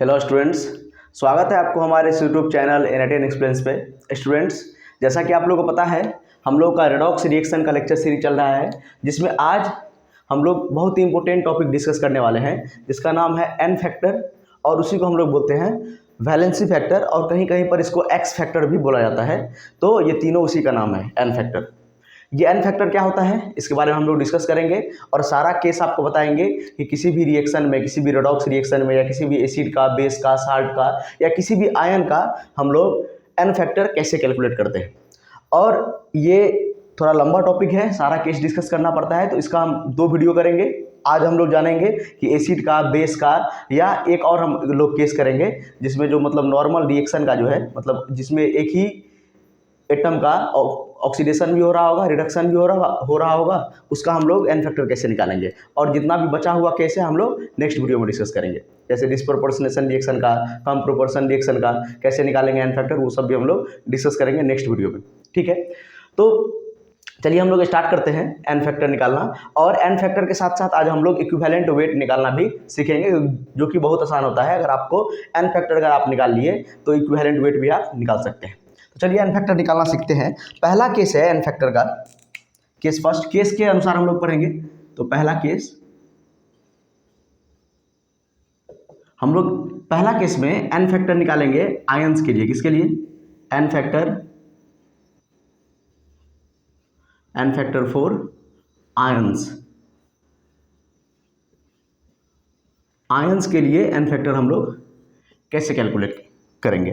Hello students, स्वागत है आपको हमारे यूट्यूब चैनल एन एक्सप्लेन्स पे। स्टूडेंट्स, जैसा कि आप लोगों को पता है, हम लोग का रेडॉक्स रिएक्शन का लेक्चर सीरीज चल रहा है, जिसमें आज हम लोग बहुत ही इंपॉर्टेंट टॉपिक डिस्कस करने वाले हैं, जिसका नाम है एन फैक्टर, और उसी को हम लोग बोलते हैं वैलेंसी फैक्टर, और कहीं कहीं पर इसको एक्स फैक्टर भी बोला जाता है। तो ये तीनों उसी का नाम है, एन फैक्टर। ये एन फैक्टर क्या होता है, इसके बारे में हम लोग डिस्कस करेंगे और सारा केस आपको बताएंगे कि किसी भी रिएक्शन में, किसी भी रेडॉक्स रिएक्शन में, या किसी भी एसिड का, बेस का, साल्ट का, या किसी भी आयन का हम लोग एन फैक्टर कैसे कैलकुलेट करते हैं। और ये थोड़ा लंबा टॉपिक है, सारा केस डिस्कस करना पड़ता है, तो इसका हम 2 वीडियो करेंगे। आज हम लोग जानेंगे कि एसिड का, बेस का, या एक और हम लोग केस करेंगे जिसमें जो मतलब नॉर्मल रिएक्शन का जो है, मतलब जिसमें एक ही एटम का ऑक्सीडेशन भी हो रहा होगा, रिडक्शन भी हो रहा होगा, उसका हम लोग एन फैक्टर कैसे निकालेंगे। और जितना भी बचा हुआ केस है हम लोग नेक्स्ट वीडियो में डिस्कस करेंगे, जैसे डिस्प्रोपोर्शनेशन रिएक्शन का, कम प्रोपोर्शन रिएक्शन का कैसे निकालेंगे एन फैक्टर, वो सब भी हम लोग डिस्कस करेंगे नेक्स्ट वीडियो में। ठीक है, तो चलिए हम लोग स्टार्ट करते हैं एन फैक्टर निकालना। और एन फैक्टर के साथ साथ आज हम लोग इक्विवेलेंट वेट निकालना भी सीखेंगे, जो कि बहुत आसान होता है। अगर आपको एन फैक्टर अगर आप निकाल लिए तो इक्विवेलेंट वेट भी आप निकाल सकते हैं। तो चलिए एन फैक्टर निकालना सीखते हैं। पहला केस है एन फैक्टर का केस, फर्स्ट केस के अनुसार हम लोग पढ़ेंगे। तो पहला केस हम लोग, पहला केस में एन फैक्टर निकालेंगे आयंस के लिए। किसके लिए? N factor for ions. Ions के लिए एन फैक्टर हम लोग कैसे कैलकुलेट करेंगे।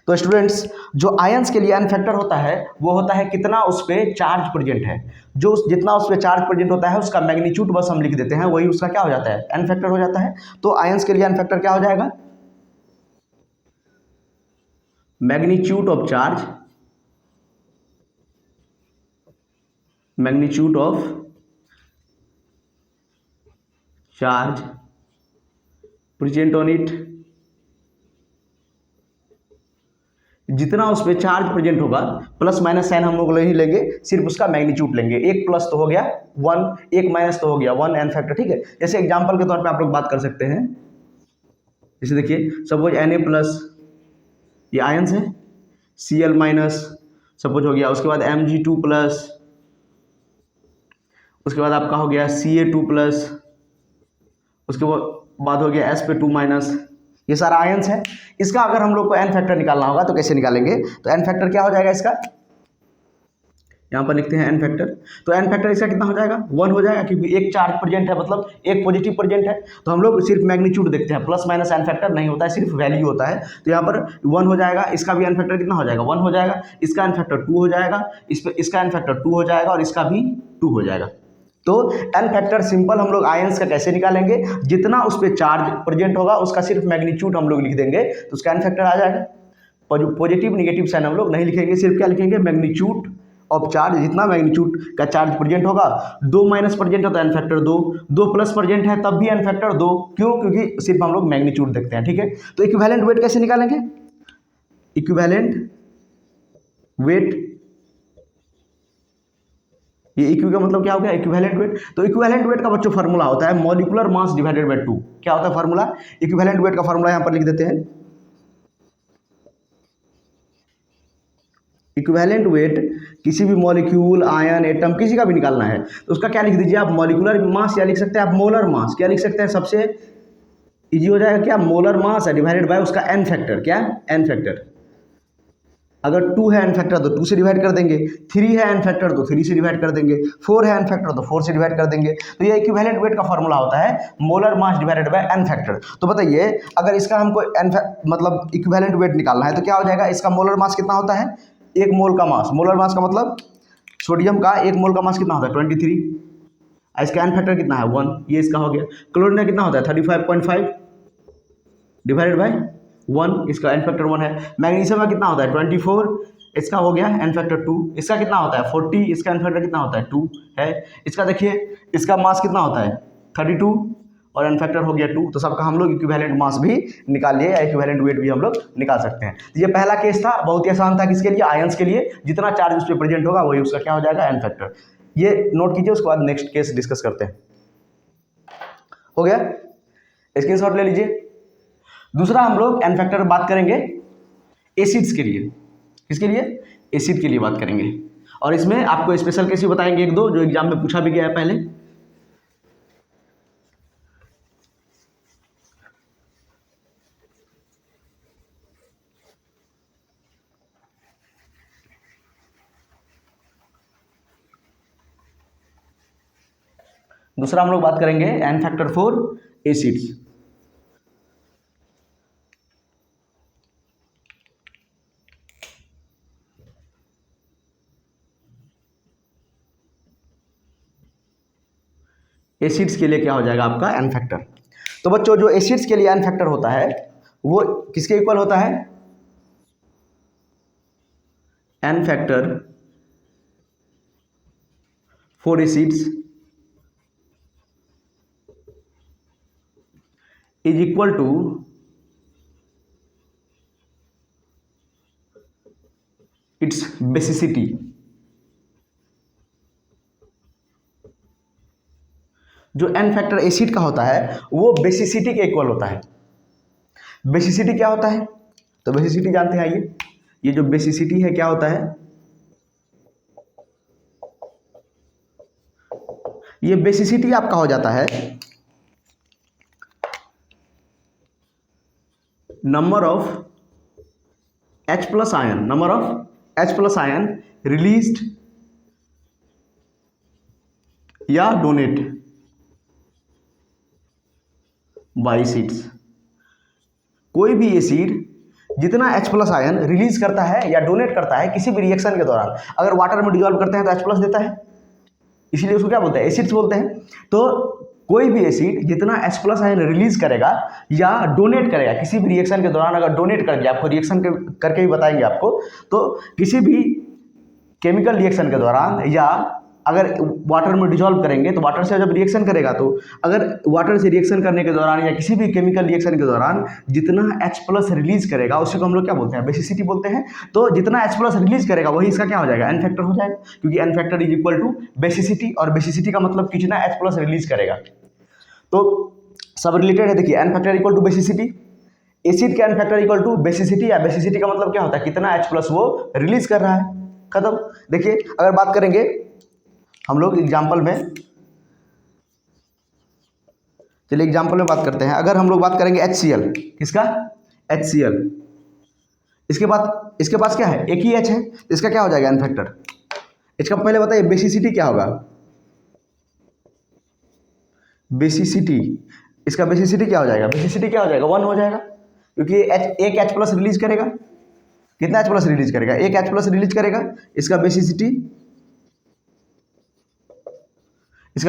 तो स्टूडेंट्स, जो आयंस के लिए एन फैक्टर होता है वो होता है कितना उस पर चार्ज प्रेजेंट है। जो जितना उस पर चार्ज प्रेजेंट होता है उसका मैग्नीट्यूड बस हम लिख देते हैं, वही उसका क्या हो जाता है, एन फैक्टर हो जाता है। तो आयंस के लिए एन फैक्टर क्या हो जाएगा, magnitude of charge, magnitude of charge present on it. जितना उस पर चार्ज प्रेजेंट होगा, प्लस माइनस साइन हम लोग नहीं लेंगे, सिर्फ उसका मैग्नीट्यूड लेंगे। एक प्लस तो हो गया 1, एक माइनस तो हो गया 1, एन फैक्टर। ठीक है, जैसे एग्जांपल के तौर पे आप लोग बात कर सकते हैं। जैसे देखिए, सपोज Na प्लस, ये आयंस है, Cl माइनस सपोज हो गया, उसके बाद Mg2 प्लस, उसके बाद आपका हो गया Ca2 प्लस, उसके बाद हो गया Sp2 माइनस। ये सारा आयंस है। इसका अगर हम लोग को एन फैक्टर निकालना होगा तो कैसे निकालेंगे। तो एन फैक्टर क्या हो जाएगा इसका, यहाँ पर लिखते हैं एन फैक्टर। तो एन फैक्टर इसका कितना हो जाएगा, 1 हो जाएगा, क्योंकि एक चार्ज प्रेजेंट है, मतलब एक पॉजिटिव प्रेजेंट है। तो हम लोग सिर्फ मैग्नीट्यूड देखते हैं, प्लस माइनस एन फैक्टर नहीं होता है, सिर्फ वैल्यू होता है। तो यहाँ पर 1 हो जाएगा, इसका भी एन फैक्टर कितना हो जाएगा, 1 हो जाएगा, इसका एन फैक्टर 2 हो जाएगा, इसका एन फैक्टर 2 हो जाएगा, और इसका भी 2 हो जाएगा। तो एन फैक्टर सिंपल हम लोग आयंस का कैसे निकालेंगे, जितना उस पर चार्ज प्रेजेंट होगा उसका सिर्फ मैग्नीट्यूड हम लोग लिख देंगे, तो उसका एन फैक्टर आ जाएगा। पॉजिटिव निगेटिव साइन हम लोग नहीं लिखेंगे, सिर्फ क्या लिखेंगे, मैग्नीट्यूड ऑफ चार्ज। जितना मैग्नीट्यूड का चार्ज प्रेजेंट होगा, 2 माइनस प्रेजेंट होता है एन फैक्टर 2, 2 प्लस प्रेजेंट है तब भी एन फैक्टर 2। क्यों? क्योंकि सिर्फ हम लोग मैग्नीट्यूड देखते हैं। ठीक है, तो इक्विवेलेंट वेट कैसे निकालेंगे, इक्विवेलेंट वेट, ये इक्यू का मतलब क्या हो गया, इक्विवेलेंट वेट। तो इक्विवेलेंट वेट का बच्चों फार्मूला होता है मॉलिक्यूलर मास डिवाइडेड बाय 2। क्या होता है फार्मूला, इक्विवेलेंट वेट का फार्मूला यहां पर लिख देते हैं। इक्विवेलेंट वेट किसी भी मॉलिक्यूल, आयन, एटम, किसी का भी निकालना है तो उसका क्या लिख दीजिए आप, मॉलिक्यूलर मास, या लिख सकते हैं आप मोलर मास। क्या लिख सकते हैं, सबसे इजी हो जाएगा क्या, मोलर मास है डिवाइडेड बाय उसका एन फैक्टर। क्या, एन फैक्टर। अगर 2 है एन फैक्टर तो 2 से डिवाइड कर देंगे, 3 है एन फैक्टर तो 3 से डिवाइड कर देंगे, 4 है एन फैक्टर तो 4 से डिवाइड कर देंगे। तो ये इक्विवेलेंट वेट का फार्मूला होता है molar mass divided by n factor. तो बताइए, अगर इसका हमको मतलब इक्विवेलेंट वेट निकालना है तो क्या हो जाएगा, इसका मोलर मास कितना होता है, 1 मोल का मास। मोलर मास का मतलब सोडियम का 1 मोल का मास कितना होता है, 23। इसका एन फैक्टर कितना है, 1, ये इसका हो गया। क्लोरीन का कितना होता है, 35.5 डिवाइडेड बाय 1, इसका एन फैक्टर 1 है। मैग्नीशियम का कितना होता है, 24, इसका हो गया एन फैक्टर 2। इसका कितना होता है, 40, इसका एन फैक्टर कितना होता है, 2 है। इसका देखिए, इसका मास कितना होता है, 32, और एन फैक्टर हो गया 2। तो सबका हम लोग इक्विवेलेंट मास भी निकाल लिए, या इक्विवेलेंट वेट भी हम लोग निकाल सकते हैं। तो ये पहला केस था, बहुत ही आसान था। किसके लिए, आयंस के लिए। जितना चार्ज उस पर प्रेजेंट होगा वही उसका क्या हो जाएगा, एन फैक्टर। ये नोट कीजिए, उसके बाद नेक्स्ट केस डिस्कस करते हैं। हो गया, स्क्रीनशॉट ले लीजिए। दूसरा हम लोग एन फैक्टर बात करेंगे एसिड्स के लिए। किसके लिए? एसिड के लिए बात करेंगे। और इसमें आपको स्पेशल केस भी बताएंगे एक दो जो एग्जाम में पूछा भी गया है पहले। दूसरा हम लोग बात करेंगे n factor for acids. Acids के लिए क्या हो जाएगा आपका एन फैक्टर। तो बच्चों जो एसिड्स के लिए एन फैक्टर होता है वो किसके इक्वल होता है? N factor for acids is equal to its basicity. जो एन फैक्टर एसिड का होता है वो बेसिसिटी के इक्वल होता है। बेसिसिटी क्या होता है? तो बेसिसिटी जानते हैं, आइए। ये जो बेसिसिटी है क्या होता है? ये बेसिसिटी आपका हो जाता है number of H+ ion, number of H+ ion released या डोनेट बाय एसिड्स। कोई भी एसिड जितना H+ आयन रिलीज करता है या डोनेट करता है किसी भी रिएक्शन के दौरान, अगर वाटर में डिजॉल्व करते हैं तो H+ देता है, इसीलिए उसको क्या बोलते हैं? एसिड्स बोलते हैं। तो कोई भी एसिड जितना H+ आयन रिलीज करेगा या डोनेट करेगा किसी भी रिएक्शन के दौरान, अगर डोनेट कर दिया, आपको रिएक्शन करके भी बताएंगे आपको, तो किसी भी केमिकल रिएक्शन के दौरान या अगर वाटर में डिजॉल्व करेंगे तो वाटर से जब रिएक्शन करेगा तो अगर वाटर से रिएक्शन करने के दौरान या किसी भी केमिकल रिएक्शन के दौरान जितना H+ रिलीज करेगा उसी को हम लोग क्या बोलते हैं? बेसिसिटी बोलते हैं। तो जितना H+ रिलीज करेगा वही इसका क्या हो जाएगा? एन फैक्टर हो जाएगा, क्योंकि n factor is equal to basicity, और बेसिसिटी का मतलब कितना H+ रिलीज करेगा। तो सब रिलेटेड है। देखिए N factor equal to basicity, acid का N factor equal to basicity, या बेसिसिटी का मतलब क्या होता है? कितना H+ वो रिलीज कर रहा है। खत्म। देखिए अगर बात करेंगे हम लोग एग्जाम्पल में, चलिए एग्जाम्पल में बात करते हैं। अगर हम लोग बात करेंगे HCl, किसका? HCl। इसके पास क्या है? एक ही H है, इसका क्या हो जाएगा? N factor. इसका पहले बताइए बेसिसिटी क्या होगा? बेसिसिटी, इसका बेसिसिटी क्या हो जाएगा? बेसिसिटी क्या हो जाएगा? 1 हो जाएगा, क्योंकि एक H+ रिलीज करेगा। कितना H+ रिलीज करेगा? एक H+ रिलीज करेगा। इसका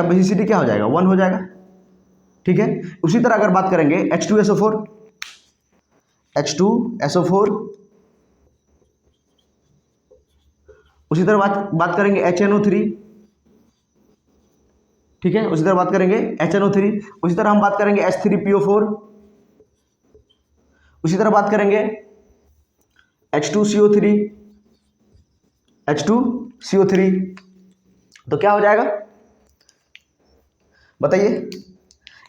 बेसिसिटी क्या हो जाएगा? 1 हो जाएगा। ठीक है। उसी तरह अगर बात करेंगे H2SO4, उसी तरह बात करेंगे HNO3। ठीक है, उसी तरह बात करेंगे HNO3। उसी तरह हम बात करेंगे H3PO4। उसी तरह बात करेंगे H2CO3। तो क्या हो जाएगा बताइए?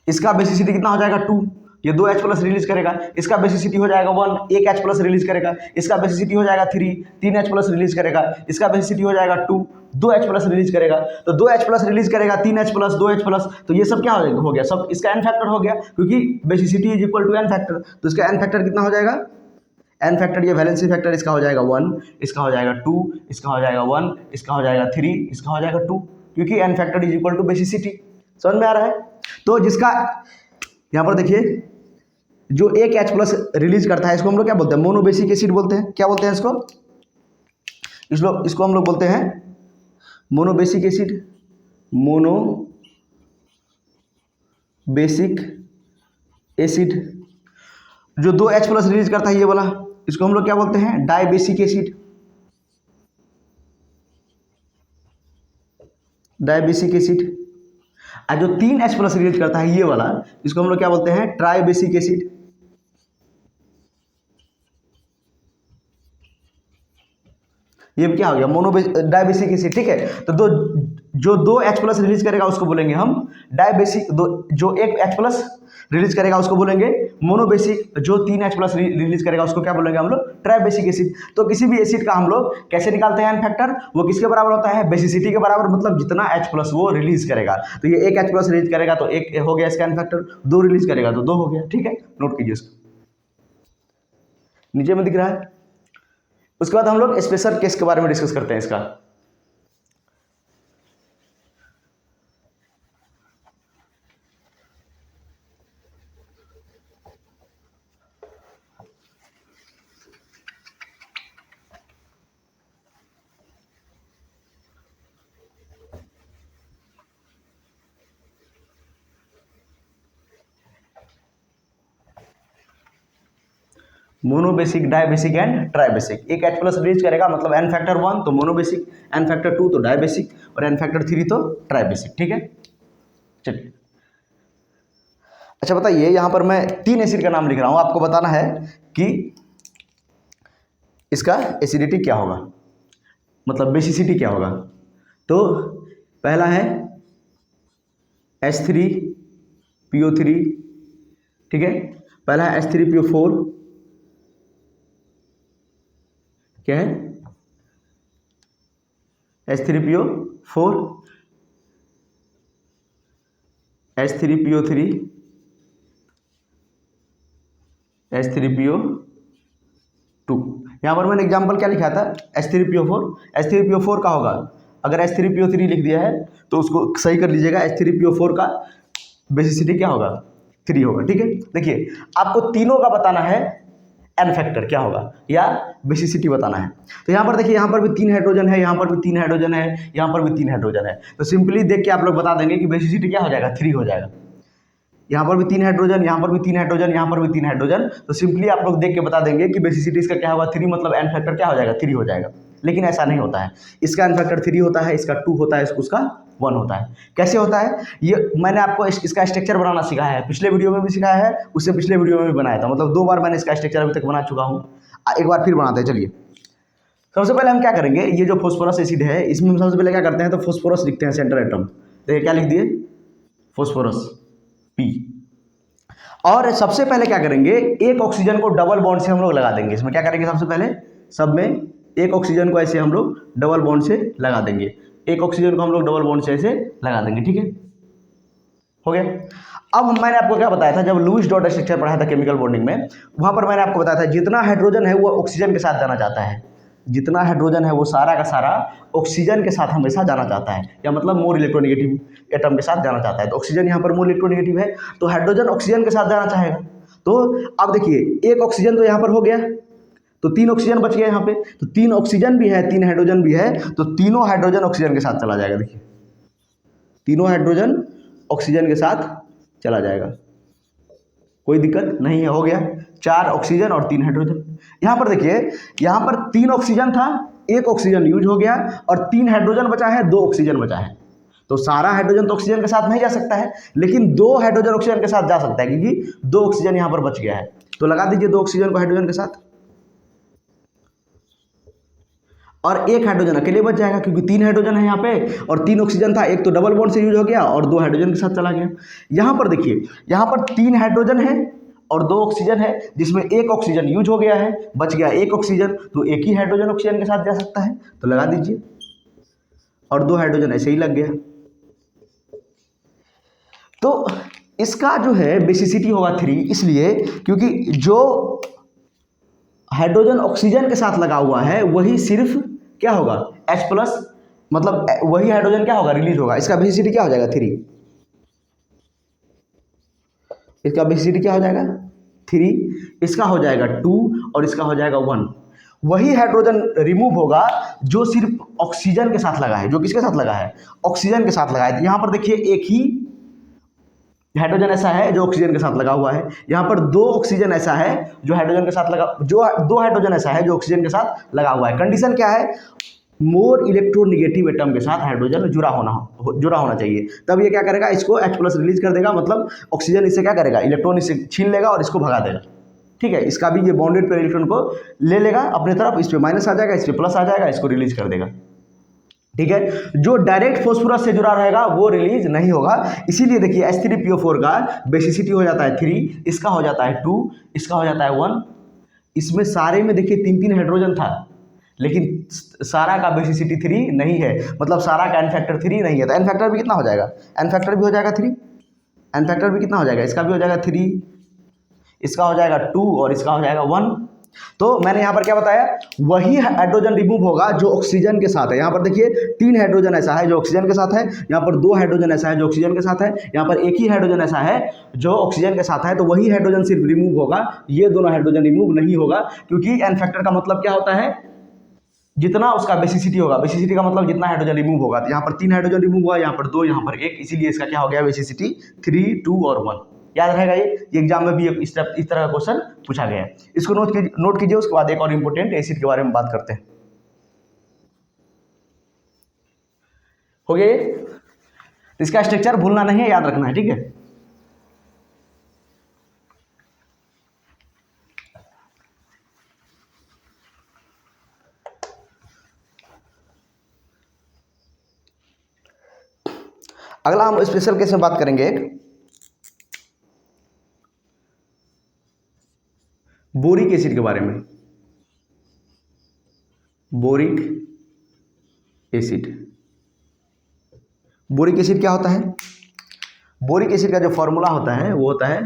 इसका बेसिसिटी कितना हो जाएगा? 2। ये 2 H+ रिलीज करेगा, इसका बेसिसिटी हो जाएगा 1। एक H+ रिलीज करेगा, इसका बेसिसिटी हो जाएगा 3। 3 H+ रिलीज करेगा, इसका बेसिसिटी हो जाएगा 2। 2 H+ रिलीज करेगा, तो 2 H+ रिलीज करेगा, 3 H+, 2 H+, तो ये सब क्या हो गया? सब इसका एन फैक्टर हो गया, क्योंकि basicity is equal to n factor. तो इसका एन फैक्टर कितना हो जाएगा? एन फैक्टर, ये वैलेंसी फैक्टर, इसका हो जाएगा 1, इसका हो जाएगा 2, इसका हो जाएगा 1, इसका हो जाएगा 3, इसका हो जाएगा 2, क्योंकि n factor is equal to basicity. समझ में आ रहा है? तो जिसका यहाँ पर देखिए जो एक H+ रिलीज करता है इसको हम लोग क्या बोलते हैं? मोनोबेसिक एसिड बोलते हैं। क्या बोलते हैं इसको? इसको हम लोग बोलते हैं मोनोबेसिक एसिड। Monobasic acid. जो 2 H+ रिलीज करता है ये वाला, इसको हम लोग क्या बोलते हैं? Dibasic acid. Dibasic acid. और जो 3 H+ रिलीज करता है ये वाला, इसको हम लोग क्या बोलते हैं? Tribasic acid. ये क्या हो गया, डायबेसिक एसिड, ठीक है। तो जो 2 H+ रिलीज करेगा उसको बोलेंगे हम डायबेसिक, जो 1 H+ रिलीज करेगा उसको बोलेंगे मोनोबेसिक, जो 3 H+ रिलीज करेगा उसको क्या बोलेंगे हम लोग, ट्राइबेसिक एसिड। तो किसी भी एसिड का हम लोग कैसे निकालते हैं एन फैक्टर, वो किसके बराबर होता है, बेसिसिटी के बराबर, मतलब जितना H+ वो रिलीज करेगा। तो ये 1 H+ रिलीज करेगा तो 1 हो गया इसका एन फैक्टर, 2 रिलीज करेगा तो 2 हो गया, ठीक है, नोट कीजिए इसको, नीचे में दिख रहा है। उसके बाद हम लोग स्पेशल केस के बारे में डिस्कस करते हैं इसका। Monobasic, dibasic and tribasic. 1 H+ release करेगा मतलब एन फैक्टर 1 तो मोनोबेसिक, एन फैक्टर 2 तो डायबेसिक और एन फैक्टर 3 तो ट्राइबेसिक, ठीक है। चलिए, अच्छा बताइए, यहाँ पर मैं 3 एसिड का नाम लिख रहा हूँ, आपको बताना है कि इसका एसिडिटी क्या होगा, मतलब बेसिसिटी क्या होगा। तो पहला है H3PO3, ठीक है, पहला है H3PO4, क्या है, H3PO4, H3PO3, H3PO2। यहाँ पर मैंने एग्जाम्पल क्या लिखा था, H3PO4, H3PO4 का होगा, अगर H3PO3 लिख दिया है तो उसको सही कर लीजिएगा, H3PO4 का बेसिसिटी क्या होगा, 3 होगा, ठीक है। देखिए, आपको तीनों का बताना है एन फैक्टर क्या होगा या बेसिसिटी बताना है। तो यहाँ पर देखिए, यहाँ पर भी 3 हाइड्रोजन है, यहाँ पर भी 3 हाइड्रोजन है, यहाँ पर भी 3 हाइड्रोजन है, तो सिंपली देख के आप लोग बता देंगे कि बेसिसिटी क्या हो जाएगा, 3 हो जाएगा। यहाँ पर भी 3 हाइड्रोजन, यहाँ पर भी 3 हाइड्रोजन, यहाँ पर भी 3 हाइड्रोजन, तो सिंपली आप लोग देख के बता देंगे कि बेसिसिटी इसका क्या होगा, 3, मतलब एन फैक्टर क्या हो जाएगा, 3 हो जाएगा। लेकिन ऐसा नहीं होता है, इसका एन फैक्टर 3 होता है, इसका 2 होता है, उसका 1 होता है। कैसे होता है ये, मैंने आपको इसका स्ट्रक्चर बनाना सिखाया है, पिछले वीडियो में भी सिखाया है, उससे पिछले वीडियो में भी बनाया था, मतलब 2 बार मैंने इसका स्ट्रक्चर अभी तक बना चुका हूँ, एक बार फिर बनाते हैं। चलिए, सबसे पहले हम क्या करेंगे, ये जो फॉस्फोरस एसिड है इसमें हम सबसे पहले क्या करते हैं, तो फॉस्फोरस लिखते हैं सेंटर एटम, तो ये क्या लिख दिए, फॉस्फोरस P। और सबसे पहले क्या करेंगे, एक ऑक्सीजन को डबल बॉन्ड से हम लोग लगा देंगे, इसमें क्या करेंगे, सबसे पहले सब में एक ऑक्सीजन को ऐसे हम लोग डबल बॉन्ड से लगा देंगे, एक ऑक्सीजन को हम लोग डबल बॉन्ड से ऐसे लगा देंगे, ठीक है, हो गया। अब मैंने आपको क्या बताया था, जब लुईस डॉट स्ट्रक्चर पढ़ाया था केमिकल बॉन्डिंग में, वहां पर मैंने आपको बताया था जितना हाइड्रोजन है वो ऑक्सीजन के साथ जाना चाहता है, जितना हाइड्रोजन है वो सारा का सारा ऑक्सीजन के साथ हमेशा जाना चाहता है, या मतलब मोर इलेक्ट्रोनेगेटिव एटम के साथ जाना चाहता है। तो ऑक्सीजन यहाँ पर मोर इलेक्ट्रोनेगेटिव है, तो हाइड्रोजन ऑक्सीजन के साथ जाना चाहेगा। तो अब देखिए, एक ऑक्सीजन तो यहाँ पर हो गया, तो 3 ऑक्सीजन बच गया यहाँ पे, तो 3 ऑक्सीजन भी है, 3 हाइड्रोजन भी है, तो तीनों हाइड्रोजन ऑक्सीजन के साथ चला जाएगा। देखिए, तीनों हाइड्रोजन ऑक्सीजन के साथ चला जाएगा, कोई दिक्कत नहीं है, हो गया 4 ऑक्सीजन और 3 हाइड्रोजन। यहाँ पर देखिए, यहाँ पर 3 ऑक्सीजन था, 1 ऑक्सीजन यूज हो गया और 3 हाइड्रोजन बचा है, 2 ऑक्सीजन बचा है। तो सारा हाइड्रोजन तो ऑक्सीजन के साथ नहीं जा सकता है, लेकिन 2 हाइड्रोजन ऑक्सीजन के साथ जा सकता है, क्योंकि 2 ऑक्सीजन यहाँ पर बच गया है। तो लगा दीजिए 2 ऑक्सीजन को हाइड्रोजन के साथ, और 1 हाइड्रोजन अकेले बच जाएगा, क्योंकि 3 हाइड्रोजन है यहाँ पे और 3 ऑक्सीजन था, एक तो डबल बॉन्ड से यूज हो गया और 2 हाइड्रोजन के साथ चला गया। यहाँ पर देखिए, यहाँ पर 3 हाइड्रोजन है और 2 ऑक्सीजन है, जिसमें 1 ऑक्सीजन यूज हो गया है, बच गया 1 ऑक्सीजन, तो एक ही हाइड्रोजन ऑक्सीजन के साथ जा सकता है, तो लगा दीजिए, और 2 हाइड्रोजन ऐसे ही लग गया। तो इसका जो है बेसिसिटी होगा 3, इसलिए क्योंकि जो हाइड्रोजन ऑक्सीजन के साथ लगा हुआ है वही सिर्फ क्या होगा, H+, मतलब वही हाइड्रोजन क्या होगा, रिलीज होगा, इसका बेसिसिटी क्या हो जाएगा, 3, इसका बेसिसिटी क्या हो जाएगा, 3, इसका हो जाएगा 2 और इसका हो जाएगा 1। वही हाइड्रोजन रिमूव होगा जो सिर्फ ऑक्सीजन के साथ लगा है, जो किसके साथ लगा है, ऑक्सीजन के साथ लगा है। यहाँ पर देखिए, एक ही हाइड्रोजन ऐसा है जो ऑक्सीजन के साथ लगा हुआ है, यहाँ पर 2 ऑक्सीजन ऐसा है जो हाइड्रोजन के साथ लगा, जो 2 हाइड्रोजन ऐसा है जो ऑक्सीजन के साथ लगा हुआ है। कंडीशन क्या है, मोर इलेक्ट्रोनेगेटिव एटम के साथ हाइड्रोजन जुड़ा होना चाहिए, तब ये क्या करेगा, इसको H+ रिलीज कर देगा, मतलब ऑक्सीजन इससे क्या करेगा, इलेक्ट्रॉन इससे छीन लेगा और इसको भगा देगा। ठीक है, इसका भी ये बॉन्डेड पेयर इलेक्ट्रॉन को ले लेगा अपने तरफ, इस पे माइनस आ जाएगा, इस पे प्लस आ जाएगा, इसको रिलीज कर देगा। ठीक है, जो डायरेक्ट फॉस्फोरस से जुड़ा रहेगा वो रिलीज नहीं होगा। इसीलिए देखिए H3PO4 का बेसिसिटी हो जाता है 3, इसका हो जाता है 2, इसका हो जाता है 1। इसमें सारे में देखिए 3-3 हाइड्रोजन था, लेकिन सारा का बेसिसिटी 3 नहीं है, मतलब सारा का एन फैक्टर 3 नहीं है। तो एन फैक्टर भी कितना हो जाएगा, एन फैक्टर भी हो जाएगा 3, एन फैक्टर भी कितना हो जाएगा, इसका भी हो जाएगा 3, इसका हो जाएगा 2 और इसका हो जाएगा 1। तो मैंने यहाँ पर क्या बताया, वही हाइड्रोजन रिमूव होगा जो ऑक्सीजन के साथ है। यहाँ पर देखिए 3 हाइड्रोजन ऐसा है जो ऑक्सीजन के साथ है, यहाँ पर 2 हाइड्रोजन ऐसा है जो ऑक्सीजन के साथ है, यहाँ पर एक ही हाइड्रोजन ऐसा है जो ऑक्सीजन के साथ है। तो वही हाइड्रोजन सिर्फ रिमूव होगा, ये दोनों हाइड्रोजन रिमूव नहीं होगा, क्योंकि एन फैक्टर का मतलब क्या होता है, जितना उसका बेसिसिटी होगा, बेसिसिटी का मतलब जितना हाइड्रोजन रिमूव होगा। तो यहाँ पर 3 हाइड्रोजन रिमूव हुआ, यहाँ पर 2, यहाँ पर 1, इसीलिए इसका क्या हो गया बेसिसिटी 3, 2 और 1। याद रहेगा ये एग्जाम में भी इस तरह का क्वेश्चन पूछा गया है, इसको नोट कीजिए। उसके बाद एक और इंपॉर्टेंट एसिड के बारे में बात करते हैं। हो गया ये, इसका स्ट्रक्चर भूलना नहीं है, याद रखना है, ठीक है। अगला हम स्पेशल केस में बात करेंगे एक बोरिक एसिड के बारे में। बोरिक एसिड, बोरिक एसिड क्या होता है, बोरिक एसिड का जो फॉर्मूला होता है वो होता है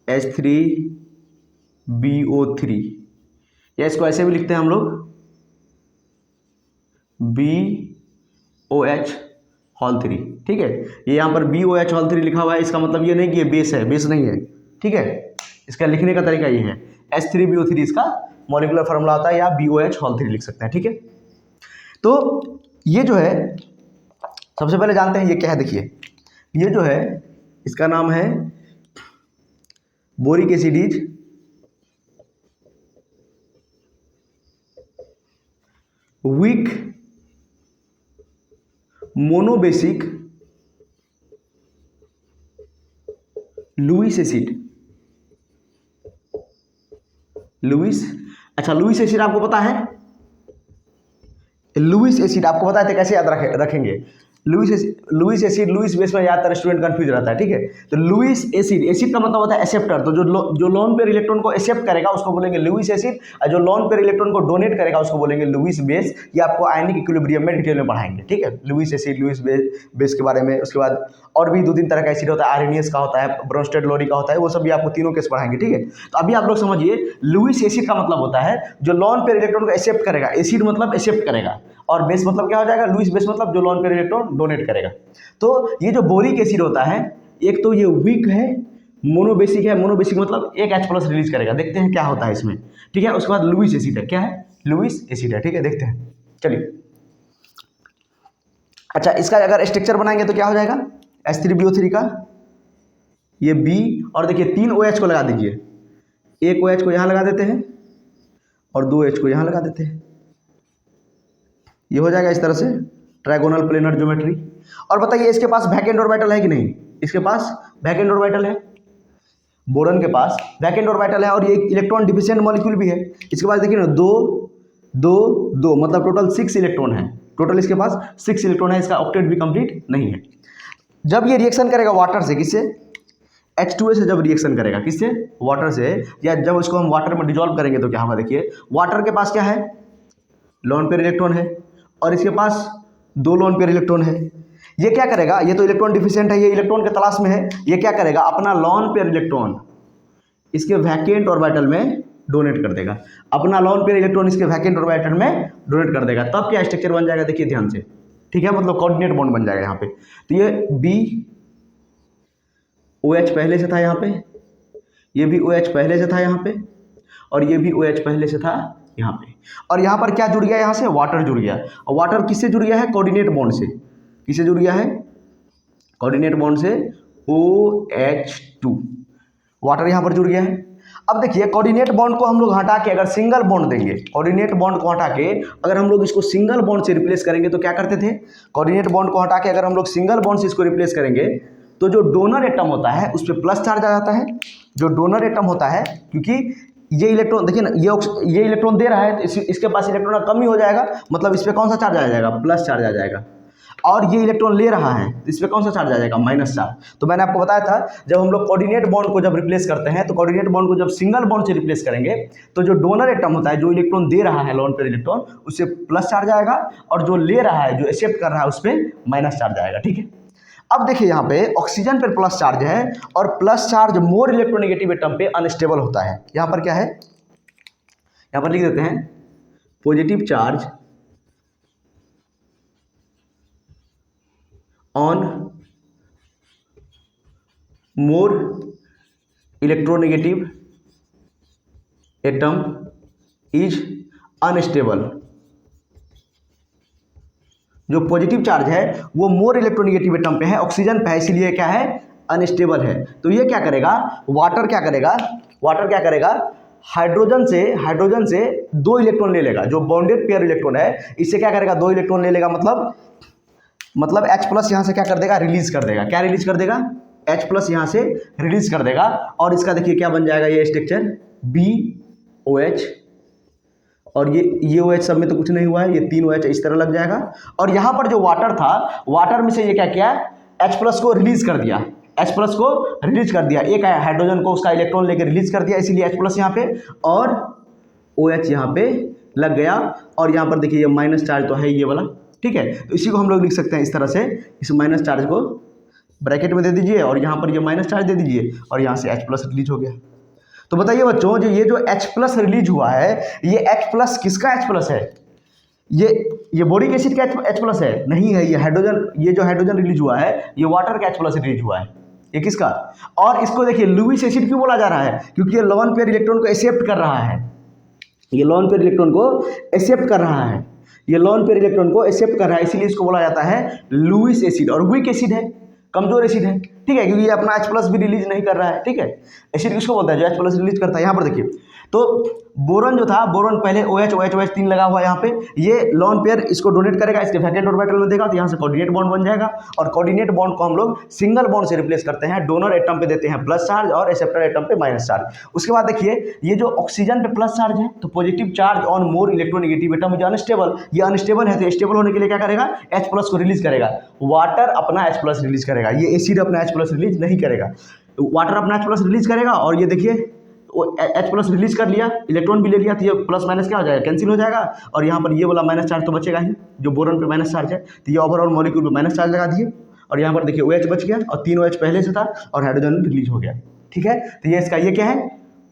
H3BO3, या इसको ऐसे भी लिखते हैं हम लोग BOH3। ठीक है, ये यहाँ पर BOH3 लिखा हुआ है, इसका मतलब ये नहीं कि ये बेस है, बेस नहीं है, ठीक है। इसका लिखने का तरीका ये है, H3BO3 इसका मॉलिक्यूलर फार्मूला होता है, या BOH3 लिख सकते हैं, ठीक है। तो ये जो है सबसे पहले जानते हैं ये क्या है। देखिए ये जो है इसका नाम है boric acid is weak monobasic Lewis acid. Lewis, अच्छा लुईस एसिड आपको पता है, लुईस एसिड आपको पता है तो कैसे याद रखेंगे। लुईस एसिड, लुईस बेस में ज़्यादातर स्टूडेंट कंफ्यूज रहता है, ठीक है। तो लुईस एसिड, एसिड का मतलब होता है एक्सेप्टर, तो जो लोन पेयर इलेक्ट्रॉन को एक्सेप्ट करेगा उसको बोलेंगे लुईस एसिड, और जो लोन पेयर इलेक्ट्रॉन को डोनेट करेगा उसको बोलेंगे लुईस बेस। ये आपको आयनिक इक्विलिब्रियम में डिटेल में पढ़ाएंगे, ठीक है। लुईस एसिड, लुईस बेस के बारे में। उसके बाद और भी 2-3 तरह का एसिड होता है, आर्सेनियस का होता है, ब्रोंस्टेड लोरी का होता है, वो सब भी आपको तीनों केस पढ़ाएंगे, ठीक है। तो अभी आप लोग समझिए, लुईस एसिड का मतलब होता है जो लोन पेयर इलेक्ट्रॉन को एक्सेप्ट करेगा, एसिड मतलब एक्सेप्ट करेगा, और बेस मतलब क्या हो जाएगा, लुईस बेस मतलब जो लोन पेयर इलेक्ट्रॉन डोनेट करेगा। तो ये जो बोरिक एसिड होता है, एक तो ये वीक है, मोनोबेसिक है, मोनोबेसिक मतलब एक H+ रिलीज करेगा, देखते हैं क्या होता है इसमें, ठीक है। उसके बाद लुईस एसिड है, क्या है, लुईस एसिड है, ठीक है, देखते हैं, चलिए। अच्छा इसका अगर स्ट्रक्चर बनाएंगे तो क्या हो जाएगा, H3BO3 का ये B, और देखिए 3 OH को लगा दीजिए, एक OH को यहाँ लगा देते हैं और 2 H को यहाँ लगा देते हैं, ये हो जाएगा इस तरह से ट्राइगोनल प्लेनर ज्योमेट्री। और बताइए इसके पास वैकेंट ऑर्बिटल है कि नहीं, इसके पास वैकेंट ऑर्बिटल है, बोरॉन के पास वैकेंट ऑर्बिटल है, और ये इलेक्ट्रॉन डिफिशिएंट मॉलिक्यूल भी है। इसके पास देखिए ना 2 2 2 मतलब टोटल 6 इलेक्ट्रॉन है, टोटल इसके पास 6 इलेक्ट्रॉन है, इसका ऑक्टेट भी कंप्लीट नहीं है। जब ये रिएक्शन करेगा वाटर से, किससे, H2A से जब रिएक्शन करेगा, किससे, वाटर से, या जब उसको हम वाटर में डिजोल्व करेंगे तो क्या होगा, देखिए वाटर के पास क्या है, लोन पेयर इलेक्ट्रॉन है, और इसके पास 2 लोन पेयर इलेक्ट्रॉन है। ये क्या करेगा, ये तो इलेक्ट्रॉन डिफिशिएंट है, ये इलेक्ट्रॉन के तलाश में है, ये क्या करेगा, अपना लोन पेयर इलेक्ट्रॉन इसके वैकेंट ऑर्बिटल में डोनेट कर देगा, अपना लोन पेयर इलेक्ट्रॉन इसके वैकेंट ऑर्बिटल में डोनेट कर देगा। तब क्या स्ट्रक्चर बन जाएगा, देखिए ध्यान से, ठीक है, मतलब कोऑर्डिनेट बॉन्ड बन जाएगा यहाँ पे। तो ये BOH पहले से था यहाँ पे, ये भी OH पहले से था यहाँ पे, और ये भी OH पहले से था यहाँ पे, और यहाँ पर क्या जुड़ गया, यहाँ से वाटर जुड़ गया। और वाटर किससे जुड़ गया है, कोऑर्डिनेट बॉन्ड से, किससे जुड़ गया है, कोऑर्डिनेट बॉन्ड से, OH2, वाटर यहाँ पर जुड़ गया है। अब देखिए कोऑर्डिनेट बॉन्ड को हम लोग हटा के अगर सिंगल बॉन्ड देंगे, कोऑर्डिनेट बॉन्ड को हटा के अगर हम लोग इसको सिंगल बॉन्ड से रिप्लेस करेंगे तो क्या करते थे, कोऑर्डिनेट बॉन्ड को हटा के अगर हम लोग सिंगल बॉन्ड से इसको रिप्लेस करेंगे तो जो डोनर एटम होता है उस पर प्लस चार्ज आ जाता है, जो डोनर एटम होता है, क्योंकि ये इलेक्ट्रॉन देखिए ना, ये इलेक्ट्रॉन दे रहा है तो इसके पास इलेक्ट्रॉन कम ही हो जाएगा, मतलब इस पर कौन सा चार्ज आ जाएगा, प्लस चार्ज आ जाएगा। और ये इलेक्ट्रॉन ले रहा है तो इस पर कौन सा चार्ज आ जाएगा, माइनस चार्ज। तो मैंने आपको बताया था जब हम लोग कोऑर्डिनेट बॉन्ड को जब रिप्लेस करते हैं, तो कोऑर्डिनेट बॉन्ड को जब सिंगल बॉन्ड से रिप्लेस करेंगे तो जो डोनर एटम होता है, जो इलेक्ट्रॉन दे रहा है लोन पेयर इलेक्ट्रॉन, उससे प्लस चार्ज आएगा, और जो ले रहा है, जो एक्सेप्ट कर रहा है, उस पर माइनस चार्ज आएगा। ठीक है, अब देखिए यहाँ पे ऑक्सीजन पर प्लस चार्ज है, और plus charge more electronegative atom पे अनस्टेबल होता है। यहाँ पर क्या है, यहाँ पर लिख देते हैं positive charge on more electronegative atom is unstable. जो पॉजिटिव चार्ज है वो मोर इलेक्ट्रोनेगेटिव एटम पे है, ऑक्सीजन पे है, इसलिए क्या है, अनस्टेबल है। तो ये क्या करेगा, वाटर क्या करेगा, हाइड्रोजन से 2 इलेक्ट्रॉन ले लेगा, जो बॉन्डेड पेयर इलेक्ट्रॉन है, इससे क्या करेगा, 2 इलेक्ट्रॉन ले लेगा, मतलब H प्लस यहाँ से क्या कर देगा, रिलीज कर देगा। क्या रिलीज कर देगा, H प्लस यहाँ से रिलीज कर देगा, और इसका देखिए क्या बन जाएगा, ये स्ट्रक्चर BOH, और ये OH सब में तो कुछ नहीं हुआ है, ये 3 OH इस तरह लग जाएगा। और यहाँ पर जो वाटर था, वाटर में से ये क्या किया, H प्लस को रिलीज कर दिया, H प्लस को रिलीज कर दिया, एक हाइड्रोजन को उसका इलेक्ट्रॉन लेकर रिलीज कर दिया, इसीलिए H प्लस यहाँ पे और OH यहाँ पे लग गया। और यहाँ पर देखिए ये माइनस चार्ज तो है ये वाला, ठीक है। तो इसी को हम लोग लिख सकते हैं इस तरह से, इस माइनस चार्ज को ब्रैकेट में दे दीजिए, और यहाँ पर ये माइनस चार्ज दे दीजिए, और यहाँ से H प्लस रिलीज हो गया। तो बताइए बच्चों, जो H प्लस रिलीज हुआ है, ये H प्लस किसका H प्लस है, ये बोरिक एसिड का H प्लस है, नहीं है, ये जो हाइड्रोजन रिलीज हुआ है, ये वाटर का H प्लस रिलीज हुआ है, ये किसका। और इसको देखिए लुईस एसिड क्यों बोला जा रहा है, क्योंकि ये लोन पेयर इलेक्ट्रॉन को एक्सेप्ट कर रहा है, ये लोन पेयर इलेक्ट्रॉन को एक्सेप्ट कर रहा है, ये लोन पेयर इलेक्ट्रॉन को एक्सेप्ट कर रहा है, इसीलिए इसको बोला जाता है लुईस एसिड। और वीक एसिड है, कमजोर एसिड है, ठीक है, क्योंकि ये अपना H प्लस भी रिलीज नहीं कर रहा है, ठीक है। एसिड किसको बोलता है, जो H प्लस रिलीज करता है। यहाँ पर देखिए, तो बोरॉन जो था, बोरॉन पहले OH 3 लगा हुआ है यहाँ पे, ये लॉन पेयर इसको डोनेट करेगा, इसके वैकेंट ऑर्बिटल में देगा, तो यहाँ से कोऑर्डिनेट बॉन्ड बन जाएगा, और कोऑर्डिनेट बॉन्ड को हम लोग सिंगल बॉन्ड से रिप्लेस करते हैं, डोनर एटम पे देते हैं प्लस चार्ज और एक्सेप्टर एटम पे माइनस चार्ज। उसके बाद देखिए, ये जो ऑक्सीजन पे प्लस चार्ज है, तो positive charge on more electronegative atom is unstable, ये अनस्टेबल है, तो स्टेबल होने के लिए क्या करेगा, H प्लस को रिलीज करेगा, वाटर अपना H प्लस रिलीज करेगा, ये एसिड अपना H प्लस रिलीज नहीं करेगा, वाटर अपना H प्लस रिलीज करेगा। और ये देखिए वो H प्लस रिलीज कर लिया, इलेक्ट्रॉन भी ले लिया, तो ये प्लस माइनस क्या हो जाएगा, कैंसिल हो जाएगा, और यहाँ पर ये वाला माइनस चार्ज तो बचेगा ही, जो बोरॉन पे माइनस चार्ज है, तो ये ओवरऑल मॉलिक्यूल पे माइनस चार्ज लगा दिए, और यहाँ पर देखिए OH बच गया, और 3 OH पहले से था, और हाइड्रोजन रिलीज हो गया, ठीक है। तो ये इसका ये क्या है,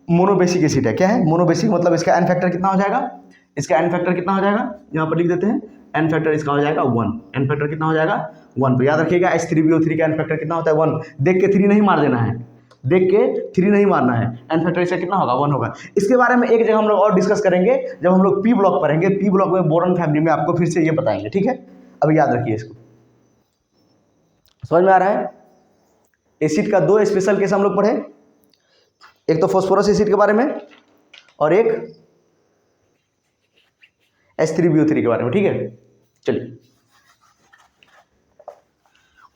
मोनोबेसिक एसिड है। क्या है, मोनोबेसिक, मतलब इसका एन फैक्टर कितना हो जाएगा, इसका एन फैक्टर कितना हो जाएगा, यहाँ पर लिख देते हैं, एन फैक्टर इसका हो जाएगा 1, एन फैक्टर कितना हो जाएगा 1। तो याद रखिएगा H3BO3 का एन फैक्टर कितना होता है 1, देख के 3 नहीं मार देना है, देख के 3 नहीं मारना है, एन फैक्टर इसका कितना होगा 1 होगा। इसके बारे में एक जगह हम लोग और डिस्कस करेंगे, जब हम लोग पी ब्लॉक पढ़ेंगे, पी ब्लॉक में बोरॉन फैमिली में आपको फिर से ये बताएंगे, ठीक है। अभी याद रखिए इसको, समझ में आ रहा है। एसिड का 2 स्पेशल केस हम लोग पढ़े, एक तो फॉस्फोरस एसिड के बारे में, और एक H3BO3 के बारे में, ठीक है। चलिए,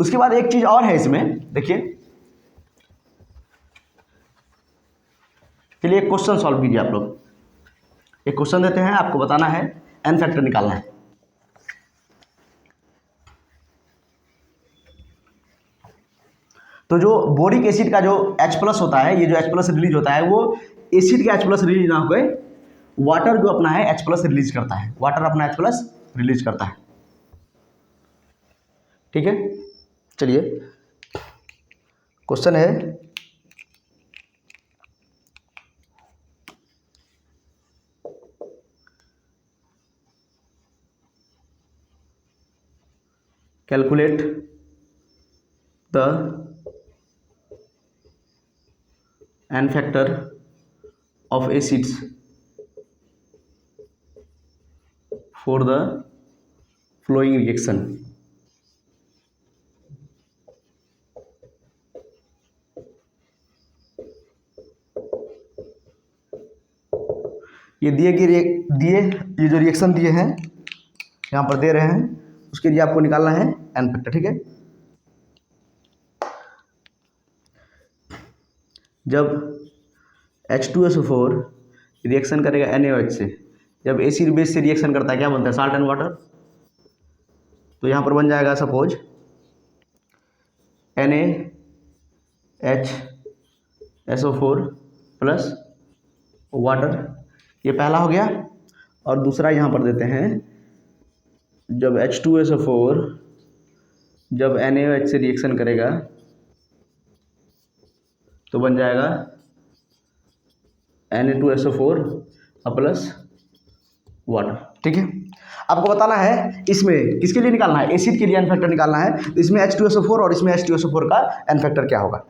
उसके बाद एक चीज और है इसमें, देखिए, चलिए एक क्वेश्चन सॉल्व कीजिए आप लोग। एक क्वेश्चन देते हैं, आपको बताना है, एन फैक्टर निकालना है। तो जो बोरिक एसिड का जो H प्लस होता है, ये जो H प्लस रिलीज होता है, वो एसिड का H प्लस रिलीज ना होकर वाटर जो अपना है H प्लस रिलीज करता है, वाटर अपना H प्लस रिलीज करता है, ठीक है। चलिए, क्वेश्चन है, calculate the n factor of acids for the following reaction. ये ये जो रिएक्शन दिए हैं, यहाँ पर दे रहे हैं, उसके लिए आपको निकालना है एन फैक्टर, ठीक है। जब H2SO4 रिएक्शन करेगा NaOH से, जब एसिड बेस से रिएक्शन करता है क्या बनता है, साल्ट एंड वाटर। तो यहाँ पर बन जाएगा सपोज NaHSO4 प्लस वाटर, ये पहला हो गया। और दूसरा यहाँ पर देते हैं, जब H2SO4 जब NaOH से रिएक्शन करेगा तो बन जाएगा Na2SO4 प्लस वाटर। ठीक है, आपको बताना है इसमें किसके लिए निकालना है, एसिड के लिए एन फैक्टर निकालना है। तो इसमें H2SO4 और इसमें H2SO4 का एन फैक्टर क्या होगा।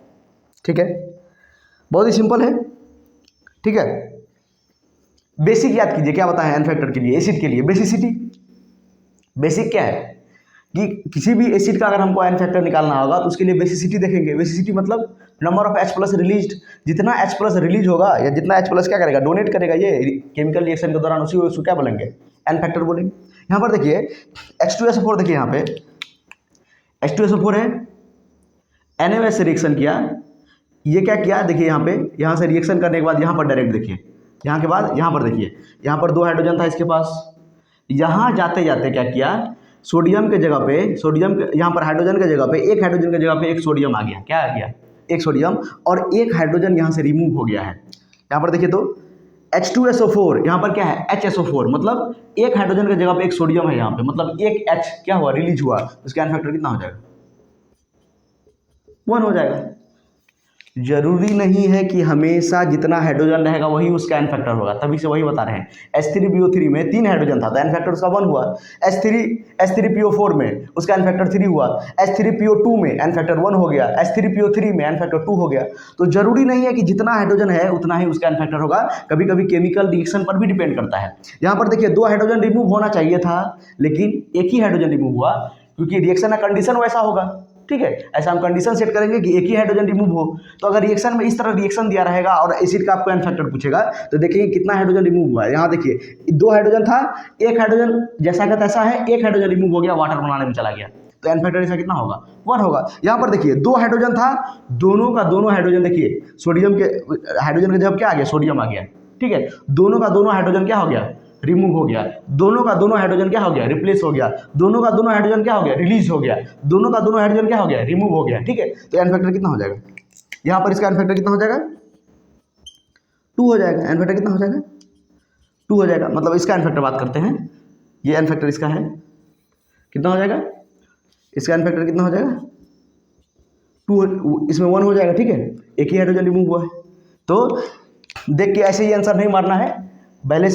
ठीक है, बहुत ही सिंपल है। ठीक है, बेसिक याद कीजिए, क्या बताया है एन फैक्टर के लिए, एसिड के लिए बेसिसिटी। बेसिक क्या है कि किसी भी एसिड का अगर हमको एन फैक्टर निकालना होगा तो उसके लिए बेसिसिटी देखेंगे। बेसिसिटी मतलब नंबर ऑफ H+ रिलीज्ड, जितना H+ रिलीज होगा या जितना H+ क्या करेगा, डोनेट करेगा ये केमिकल रिएक्शन के दौरान, उसी को क्या बोलेंगे, एन फैक्टर बोलेंगे। यहाँ पर देखिए H2SO4, देखिए यहाँ पे H2SO4 है, NaOH से रिएक्शन किया, ये क्या किया, देखिए यहाँ पे, यहाँ से रिएक्शन करने के बाद यहाँ पर डायरेक्ट देखिए, यहाँ के बाद यहाँ पर देखिए, यहाँ पर 2 हाइड्रोजन था इसके पास, यहाँ जाते जाते क्या किया, सोडियम के जगह पे, सोडियम के यहाँ पर हाइड्रोजन के जगह पे, एक हाइड्रोजन के जगह पे एक सोडियम आ गया, क्या आ गया, एक सोडियम, और एक हाइड्रोजन यहाँ से रिमूव हो गया है। यहाँ पर देखिए तो H2SO4 यहाँ पर क्या है, HSO4, मतलब एक हाइड्रोजन के जगह पे एक सोडियम है यहाँ पे, मतलब एक H क्या हुआ, रिलीज हुआ, उसका एन फैक्टर कितना हो जाएगा, 1 हो जाएगा। जरूरी नहीं है कि हमेशा जितना हाइड्रोजन रहेगा वही उसका एन फैक्टर होगा, तभी से वही बता रहे हैं। H3BO3 में 3 हाइड्रोजन था तो एन फैक्टर उसका 1 हुआ, H3PO4 में उसका एन फैक्टर 3 हुआ, H3PO2 में एन फैक्टर 1 हो गया, H3PO3 में एन फैक्टर 2 हो गया। तो जरूरी नहीं है कि जितना हाइड्रोजन है उतना ही उसका एन फैक्टर होगा, कभी कभी केमिकल रिएक्शन पर भी डिपेंड करता है। यहाँ पर देखिए 2 हाइड्रोजन रिमूव होना चाहिए था, लेकिन एक ही हाइड्रोजन रिमूव हुआ, क्योंकि रिएक्शन का कंडीशन वैसा होगा। ठीक है, ऐसा हम कंडीशन सेट करेंगे कि एक ही हाइड्रोजन रिमूव हो। तो अगर रिएक्शन में इस तरह रिएक्शन दिया रहेगा और एसिड का आपको एन फैक्टर पूछेगा तो देखिए कितना हाइड्रोजन रिमूव हुआ है। यहाँ देखिए 2 हाइड्रोजन था, एक हाइड्रोजन जैसा का तैसा है, एक हाइड्रोजन रिमूव हो गया, वाटर बनाने में चला गया, तो एन फैक्टर ऐसा कितना होगा, 1 होगा। यहाँ पर देखिए 2 हाइड्रोजन था, दोनों का दोनों हाइड्रोजन देखिए, सोडियम के हाइड्रोजन के जब क्या आ गया, सोडियम आ गया। ठीक है, दोनों का दोनों हाइड्रोजन क्या हो गया, रिमूव हो गया, दोनों का दोनों हाइड्रोजन क्या हो गया, रिप्लेस हो गया, दोनों का दोनों हाइड्रोजन क्या हो गया, रिलीज हो गया, दोनों का दोनों हाइड्रोजन क्या हो गया, रिमूव हो गया। ठीक है, तो एन फैक्टर कितना हो जाएगा, यहाँ पर इसका एन फैक्टर कितना हो जाएगा, 2 हो जाएगा। एन फैक्टर कितना हो जाएगा, 2 हो जाएगा। मतलब इसका एन फैक्टर बात करते हैं, ये एन फैक्टर इसका है, कितना हो जाएगा, इसका एन फैक्टर कितना हो जाएगा, 2, इसमें 1 हो जाएगा। ठीक है, एक ही हाइड्रोजन रिमूव हुआ है। तो देख के ऐसे ही आंसर नहीं मारना है, पहले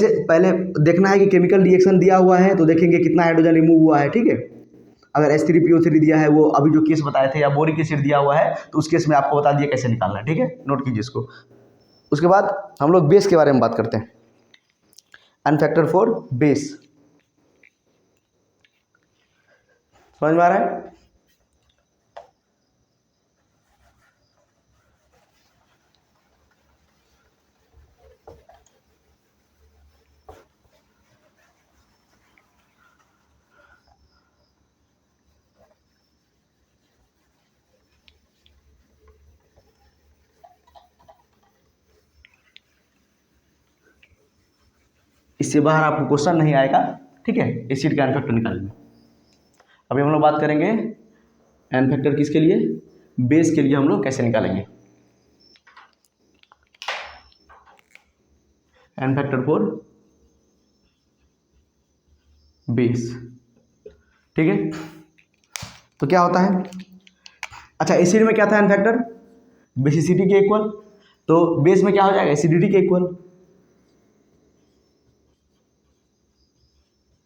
देखना है कि केमिकल रिएक्शन दिया हुआ है तो देखेंगे कितना हाइड्रोजन रिमूव हुआ है। ठीक है, अगर H3PO3 दिया है, वो अभी जो केस बताए थे, या बोरिक एसिड दिया हुआ है, तो उस केस में आपको बता दिया कैसे निकालना है। ठीक है, नोट कीजिए इसको। उसके बाद हम लोग बेस के बारे में बात करते हैं, एन फैक्टर फॉर बेस, समझ में आ रहा है। इससे बाहर आपको क्वेश्चन नहीं आएगा। ठीक है, एसिड का एन फैक्टर निकालने में। अभी हम लोग बात करेंगे एन फैक्टर किसके लिए, बेस के लिए हम लोग कैसे निकालेंगे एन फैक्टर फॉर बेस। ठीक है, तो क्या होता है, अच्छा एसिड में क्या था एन फैक्टर, बेसिसिटी के इक्वल, तो बेस में क्या हो जाएगा, एसिडिटी के equal.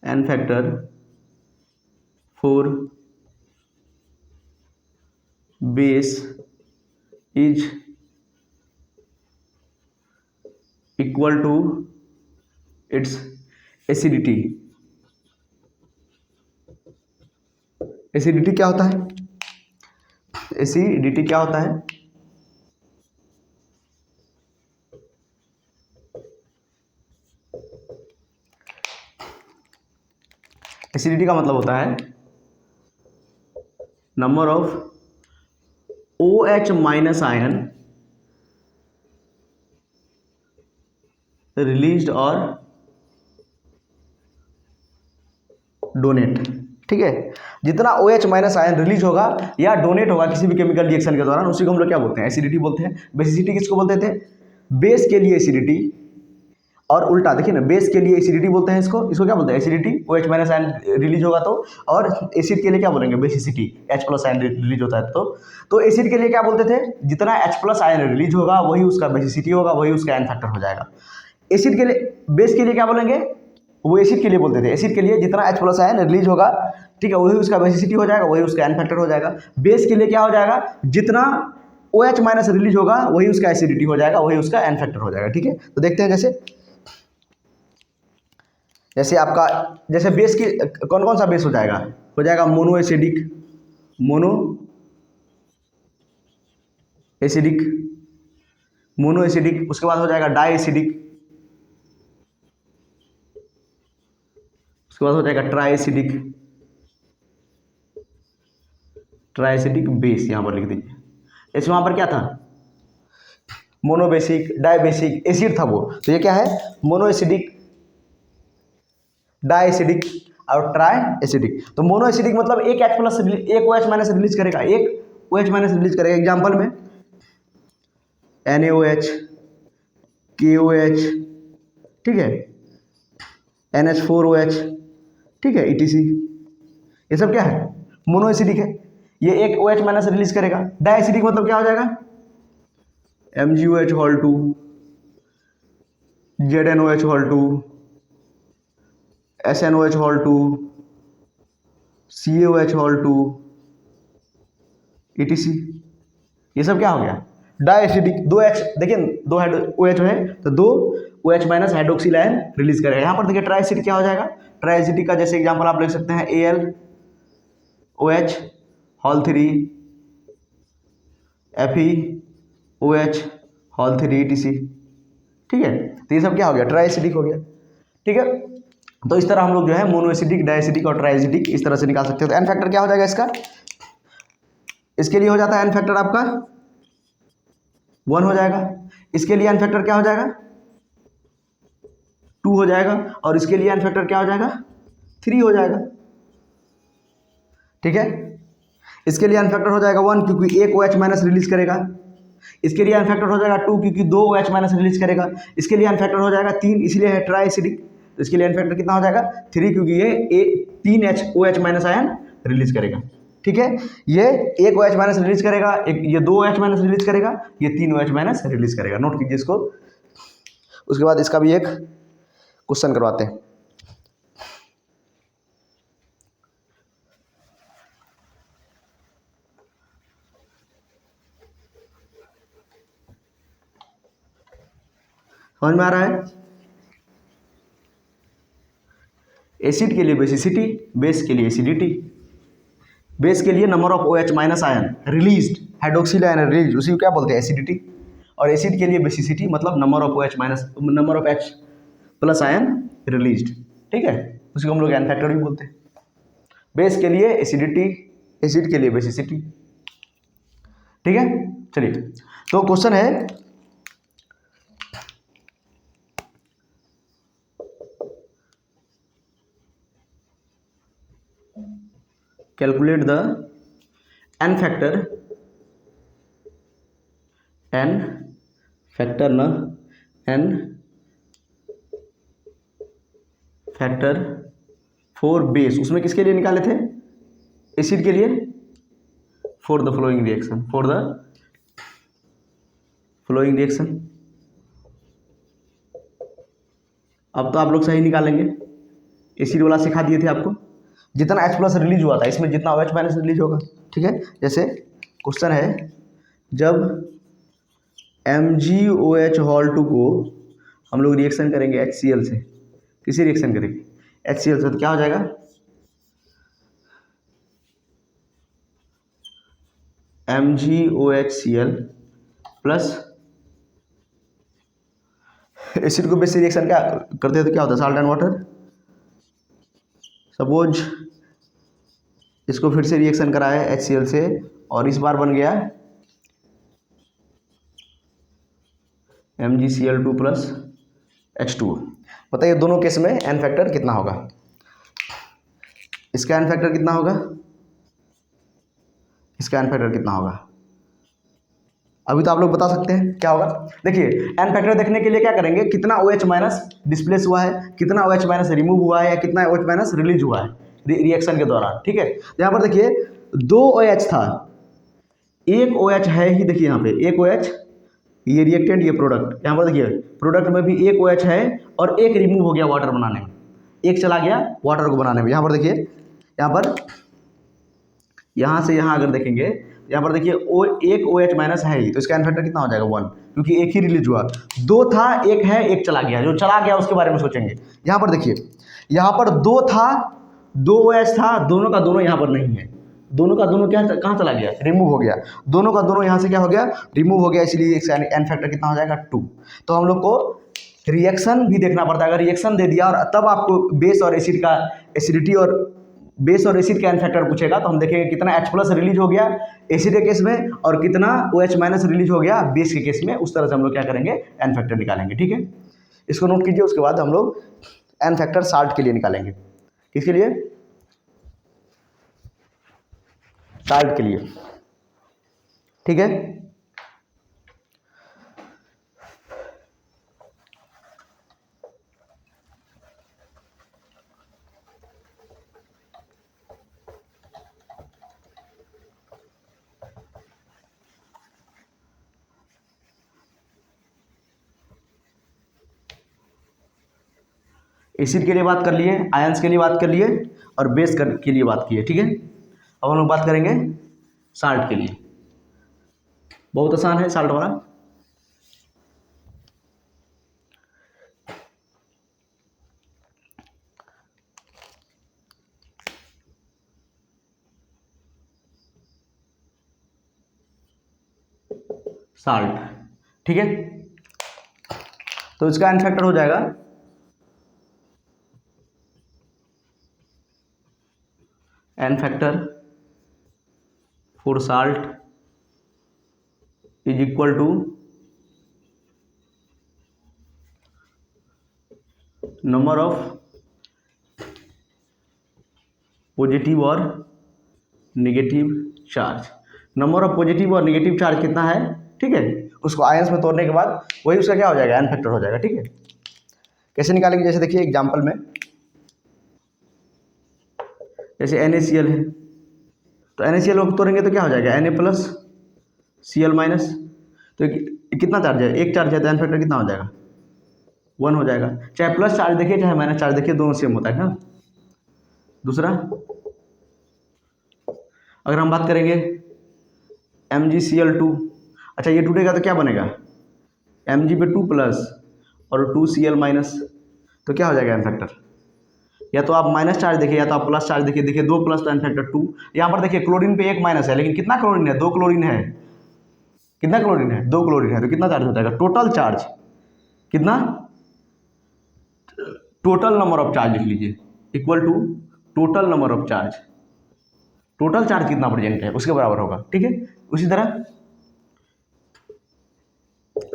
N factor for base is equal to its acidity. Acidity क्या होता है, एसिडिटी क्या होता है, एसिडिटी का मतलब होता है number of OH minus ion released और डोनेट। ठीक है, जितना OH माइनस आयन रिलीज होगा या डोनेट होगा किसी भी केमिकल रिएक्शन के दौरान, उसी को हम लोग क्या बोलते हैं, एसिडिटी बोलते हैं। बेसिसिटी किसको बोलते थे, बेस के लिए एसिडिटी, और उल्टा देखिए ना, बेस के लिए एसिडिटी बोलते हैं इसको, इसको क्या बोलते हैं, acidity. OH minus ion release होगा तो, और एसिड के लिए क्या बोलेंगे, basicity, H plus ion release होता है तो एसिड के लिए क्या बोलते थे, जितना H प्लस आयन रिलीज होगा वही उसका बेसिसिटी होगा, वही उसका आयन फैक्टर हो जाएगा। एसिड के लिए, बेस के लिए क्या बोलेंगे, वो एसिड के लिए बोलते थे, एसिड के लिए जितना H प्लस आयन रिलीज होगा, ठीक है, वही उसका बेसिसिटी हो जाएगा, वही उसका आयन फैक्टर हो जाएगा। बेस के लिए क्या हो जाएगा, जितना OH माइनस रिलीज होगा वही उसका एसिडिटी हो जाएगा, वही उसका आयन फैक्टर हो जाएगा। ठीक है, तो देखते हैं जैसे आपका, जैसे बेस की कौन कौन सा बेस हो जाएगा मोनो एसिडिक, मोनो एसिडिक, उसके बाद हो जाएगा डाई एसिडिक, उसके बाद हो जाएगा ट्राई एसिडिक बेस, यहां पर लिख दीजिए। इस वहां पर क्या था, मोनोबेसिक, डाइबेसिक, एसिड था वो, तो ये क्या है, मोनो एसिडिक, डाई एसिडिक और ट्राई एसिडिक। तो मोनो एसिडिक मतलब एक H प्लस, एक OH माइनस रिलीज करेगा, एक OH माइनस रिलीज करेगा। एग्जाम्पल में NaOH, KOH, ठीक है, NH4OH, ठीक है, ETC, ये सब क्या है, मोनो एसिडिक है, ये एक OH माइनस रिलीज करेगा। डाई एसिडिक मतलब क्या हो जाएगा, MgOH whole 2, ZnOH whole 2, SnOH whole 2, CaOH whole 2, ETC, ये सब क्या हो गया, डाई एसिडिक। दो H, देखिए दो OH है तो दो OH minus hydroxyl ion release करेगा। यहाँ पर देखिए ट्राई एसिड क्या हो जाएगा, ट्राई एसिडिक का जैसे एग्जांपल आप लिख सकते हैं AlOH whole 3, FeOH whole 3, ETC। ठीक है, तो ये सब क्या हो गया, ट्राई एसिडिक हो गया। ठीक है, तो इस तरह हम लोग जो है मोनो एसिडिक, डाई एसिडिक और ट्राई एसिडिक इस तरह से निकाल सकते हैं। तो एन फैक्टर क्या हो जाएगा इसका, इसके लिए हो जाता है एन फैक्टर आपका 1 हो जाएगा, इसके लिए एन फैक्टर क्या हो जाएगा 2 हो जाएगा, और इसके लिए एन फैक्टर क्या हो जाएगा 3 हो जाएगा। ठीक है, इसके लिए एन फैक्टर हो जाएगा 1 क्योंकि एक OH माइनस रिलीज करेगा, इसके लिए एन फैक्टर हो जाएगा 2 क्योंकि दो OH माइनस रिलीज करेगा, इसके लिए एन फैक्टर हो जाएगा 3 इसलिए है ट्राई एसिडिक, तो इसके लिए एन फैक्टर कितना हो जाएगा 3 क्योंकि ये 3 OH माइनस आयन रिलीज करेगा। ठीक है, ये एक OH माइनस रिलीज करेगा, एक ये 2 OH माइनस रिलीज करेगा, ये 3 OH माइनस रिलीज करेगा। नोट कीजिए इसको। उसके बाद इसका भी एक क्वेश्चन करवाते हैं। समझ में आ रहा है, एसिड के लिए बेसिसिटी, बेस के लिए एसिडिटी। बेस के लिए number of OH minus ion released, hydroxyl ion release, उसी को क्या बोलते हैं एसिडिटी। और एसिड के लिए बेसिसिटी मतलब number of OH minus, number of H plus ion released. ठीक है, उसी को हम लोग एन फैक्टर भी बोलते हैं। बेस के लिए एसिडिटी, एसिड के लिए बेसिसिटी। ठीक है, चलिए तो क्वेश्चन है, calculate the n factor, n factor न एन फैक्टर फॉर बेस, उसमें किसके लिए निकाले थे, एसिड के लिए, for the following reaction, for the following reaction. अब तो आप लोग सही निकालेंगे, एसिड वाला सिखा दिए थे आपको, जितना H प्लस रिलीज हुआ था इसमें जितना OH माइनस रिलीज होगा। ठीक है, जैसे क्वेश्चन है, जब MgOH होल 2 को हम लोग रिएक्शन करेंगे HCl से, किसी रिएक्शन करेंगे HCl से, तो क्या हो जाएगा, MgOHCl प्लस एसिड को बेस रिएक्शन क्या करते हैं तो क्या होता है, साल्ट एंड वाटर। सपोज इसको फिर से रिएक्शन कराए HCl से और इस बार बन गया MgCl2 प्लस H2O। बताइए दोनों केस में एन फैक्टर कितना होगा? इसका एन फैक्टर कितना होगा? इसका एन फैक्टर कितना होगा? अभी तो आप लोग बता सकते हैं क्या होगा। देखिए एन फैक्टर देखने के लिए क्या करेंगे, कितना OH माइनस डिस्प्लेस हुआ है, कितना OH माइनस रिमूव हुआ है, या कितना OH माइनस रिलीज हुआ है रिएक्शन के दौरान। ठीक है, यहाँ पर देखिए 2 OH था, एक OH है ही, देखिए यहाँ पे एक OH, ये रिएक्टेंट ये प्रोडक्ट, यहाँ पर देखिए प्रोडक्ट में भी एक OH है और एक रिमूव हो गया वाटर बनाने में, एक चला गया वाटर को बनाने में। यहाँ पर देखिए, यहाँ पर यहाँ से यहाँ अगर देखेंगे, यहाँ पर देखिए एक OH माइनस है ही, तो इसका एन फैक्टर कितना हो जाएगा 1, क्योंकि एक ही रिलीज हुआ। 2 था, एक है, एक चला गया, जो चला गया उसके बारे में सोचेंगे। यहाँ पर देखिए, यहाँ पर 2 था, 2 OH था, दोनों का दोनों यहाँ पर नहीं है, दोनों का दोनों क्या कहाँ चला गया, रिमूव हो गया, दोनों का दोनों यहाँ से क्या हो गया, रिमूव हो गया, इसलिए इसका एन फैक्टर कितना हो जाएगा 2। तो हम लोग को रिएक्शन भी देखना पड़ता है, अगर रिएक्शन दे दिया और तब आपको बेस और एसिड का एसिडिटी और बेस और एसिड का एन फैक्टर पूछेगा, तो हम देखेंगे कितना H+ रिलीज हो गया एसिड के केस में और कितना OH माइनस रिलीज हो गया बेस के केस में। उस तरह से हम लोग क्या करेंगे, एन फैक्टर निकालेंगे। ठीक है, इसको नोट कीजिए। उसके बाद हम लोग एन फैक्टर साल्ट के लिए निकालेंगे। किसके लिए? साल्ट के लिए। ठीक है, एसिड के लिए बात कर लिए, आयंस के लिए बात कर लिए और बेस के लिए बात की है। ठीक है, अब हम लोग बात करेंगे साल्ट के लिए। बहुत आसान है साल्ट वाला। साल्ट, ठीक है, तो इसका एन फैक्टर हो जाएगा N factor for salt is equal to number of positive और negative charge. Number of positive और नेगेटिव चार्ज कितना है, ठीक है, उसको आयंस में तोड़ने के बाद वही उसका क्या हो जाएगा, एन फैक्टर हो जाएगा। ठीक है, कैसे निकालेंगे, जैसे देखिए एग्जांपल में, जैसे NaCl है, तो NaCl को तोड़ेंगे तो क्या हो जाएगा, Na+Cl-। तो कितना चार्ज है, एक चार्ज है, तो एन फैक्टर कितना हो जाएगा, 1 हो जाएगा। चाहे प्लस चार्ज देखिए चाहे माइनस चार्ज देखिए, दोनों सेम होता है ना। दूसरा, अगर हम बात करेंगे MgCl2, अच्छा ये टूटेगा तो क्या बनेगा, Mg पे 2+ और 2Cl-, तो क्या हो जाएगा एन फैक्टर, या तो आप माइनस चार्ज देखिए या तो आप प्लस चार्ज देखिए, देखिए 2+ तो एन फैक्टर 2। यहाँ पर देखिए क्लोरीन पे 1- है, लेकिन कितना क्लोरीन है, 2 क्लोरीन है, कितना क्लोरीन है, 2 क्लोरीन है, तो कितना चार्ज हो जाएगा, टोटल चार्ज कितना, टोटल नंबर ऑफ चार्ज लिख लीजिए, equal to total number of charge, total charge कितना प्रेजेंट है उसके बराबर होगा। ठीक है, उसी तरह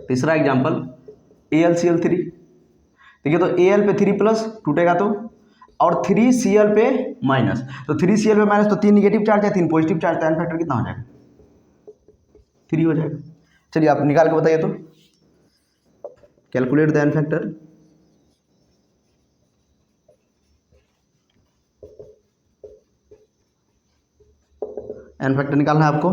तीसरा एग्जांपल AlCl3, देखिए तो Al पे 3+ टूटेगा तो, और 3Cl पे माइनस, तो 3Cl पे माइनस, तो 3 निगेटिव चार्ज है, 3 पॉजिटिव चार्ज, तो एन फैक्टर कितना हो जाएगा, 3 हो जाएगा। चलिए आप निकाल के बताइए तो, calculate the n factor. N factor निकालना है आपको,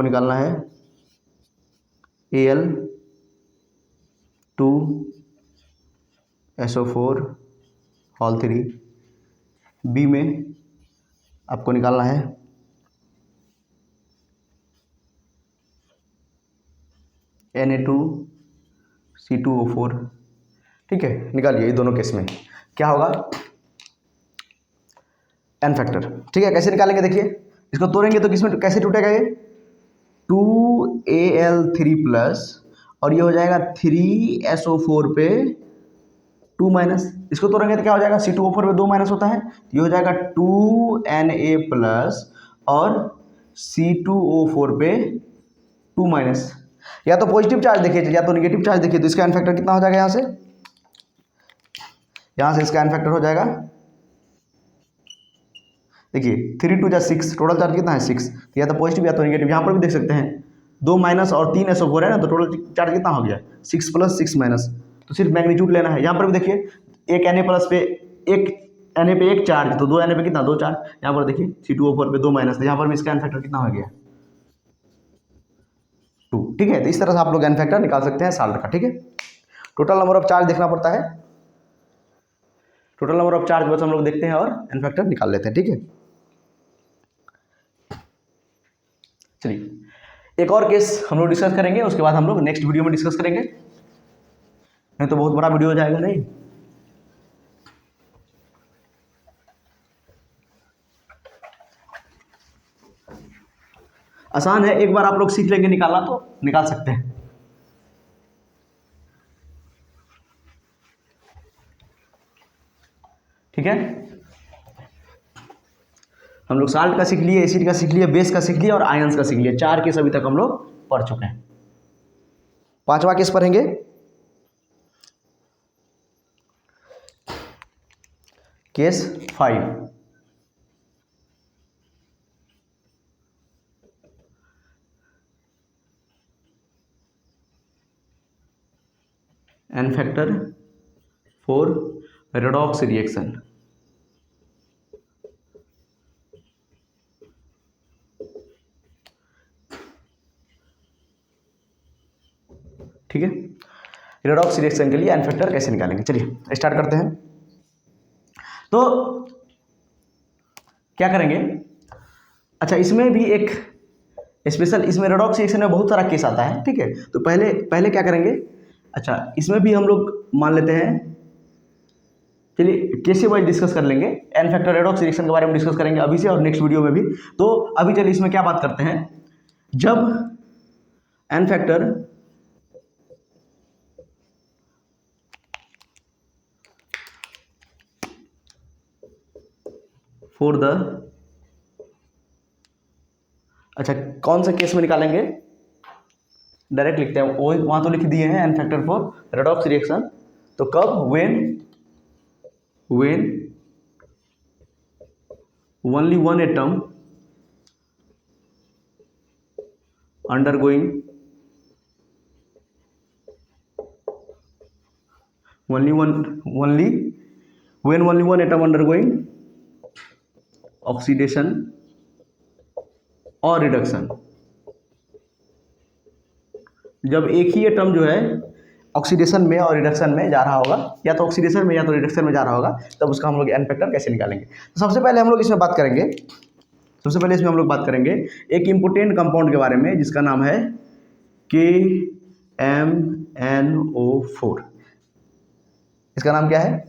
निकालना है Al2SO4 बी में आपको निकालना है Na2C2O4। ठीक है, निकालिए, ये दोनों केस में क्या होगा, एन फैक्टर। ठीक है, कैसे निकालेंगे, देखिए इसको तोड़ेंगे तो किसमें कैसे टूटेगा, ये 2Al3+ और ये हो जाएगा 3SO4 पे 2 माइनस, इसको तोड़ेंगे तो क्या हो जाएगा, C2O4 पे 2 माइनस होता है, ये हो जाएगा 2Na प्लस और C2O4 पे 2 माइनस। या तो पॉजिटिव चार्ज देखिए या तो निगेटिव चार्ज देखिए, तो इसका एन फैक्टर कितना हो जाएगा, यहाँ से इसका एन फैक्टर हो जाएगा, देखिए 3 2 जा 6, टोटल चार्ज कितना है 6, या तो पॉजिटिव या तो निगेटिव। यहाँ पर भी देख सकते हैं 2 माइनस और 3 SO4 है ना, तो टोटल चार्ज कितना हो गया 6 प्लस 6 माइनस, तो सिर्फ मैग्नीट्यूड लेना है। यहाँ पर भी देखिए एक Na प्लस पे एक Na पे एक चार्ज, तो 2 Na पे कितना 2 चार्ज, यहाँ पर देखिए C2O4 पे 2 माइनस, यहाँ पर भी इसका एन फैक्टर कितना हो गया 2। ठीक है, तो इस तरह से आप लोग एन फैक्टर निकाल सकते हैं साल्ट का। ठीक है, टोटल नंबर ऑफ चार्ज देखना पड़ता है, टोटल नंबर ऑफ चार्ज बस हम लोग देखते हैं और एन फैक्टर निकाल लेते हैं। ठीक है, चलिए एक और केस हम लोग डिस्कस करेंगे, उसके बाद हम लोग नेक्स्ट वीडियो में डिस्कस करेंगे, नहीं तो बहुत बड़ा वीडियो हो जाएगा। नहीं, आसान है, एक बार आप लोग सीख लेंगे निकालना तो निकाल सकते हैं। ठीक है, हम लोग साल्ट का सीख लिए, एसिड का सीख लिए, बेस का सीख लिए और आयंस का सीख लिए, 4 केस अभी तक हम लोग पढ़ चुके हैं। 5वां केस पढ़ेंगे, case 5। N factor for redox reaction. ठीक है, रेडॉक्स रिएक्शन के लिए एन फैक्टर कैसे निकालेंगे, चलिए स्टार्ट करते हैं। तो क्या करेंगे, अच्छा इसमें भी एक स्पेशल, इसमें रेडॉक्स रिएक्शन में बहुत सारा केस आता है। ठीक है, तो पहले क्या करेंगे, अच्छा इसमें भी हम लोग मान लेते हैं, चलिए केस वाइज डिस्कस कर लेंगे, एन फैक्टर रेडॉक्स रिएक्शन के बारे में डिस्कस करेंगे अभी से और नेक्स्ट वीडियो में भी। तो अभी चलिए इसमें क्या बात करते हैं, जब एन फैक्टर फॉर द, अच्छा कौन सा केस में निकालेंगे, डायरेक्ट लिखते हैं, वो वहां तो लिख दिए हैं n factor for redox reaction, तो कब, when only one atom undergoing only one atom undergoing oxidation और रिडक्शन, जब एक ही एटम जो है ऑक्सीडेशन में और रिडक्शन में जा रहा होगा, या तो ऑक्सीडेशन में या तो रिडक्शन में जा रहा होगा, तब उसका हम लोग एन फैक्टर कैसे निकालेंगे। तो सबसे पहले हम लोग इसमें बात करेंगे, एक इम्पोर्टेंट कंपाउंड के बारे में जिसका नाम है KMnO4। इसका नाम क्या है,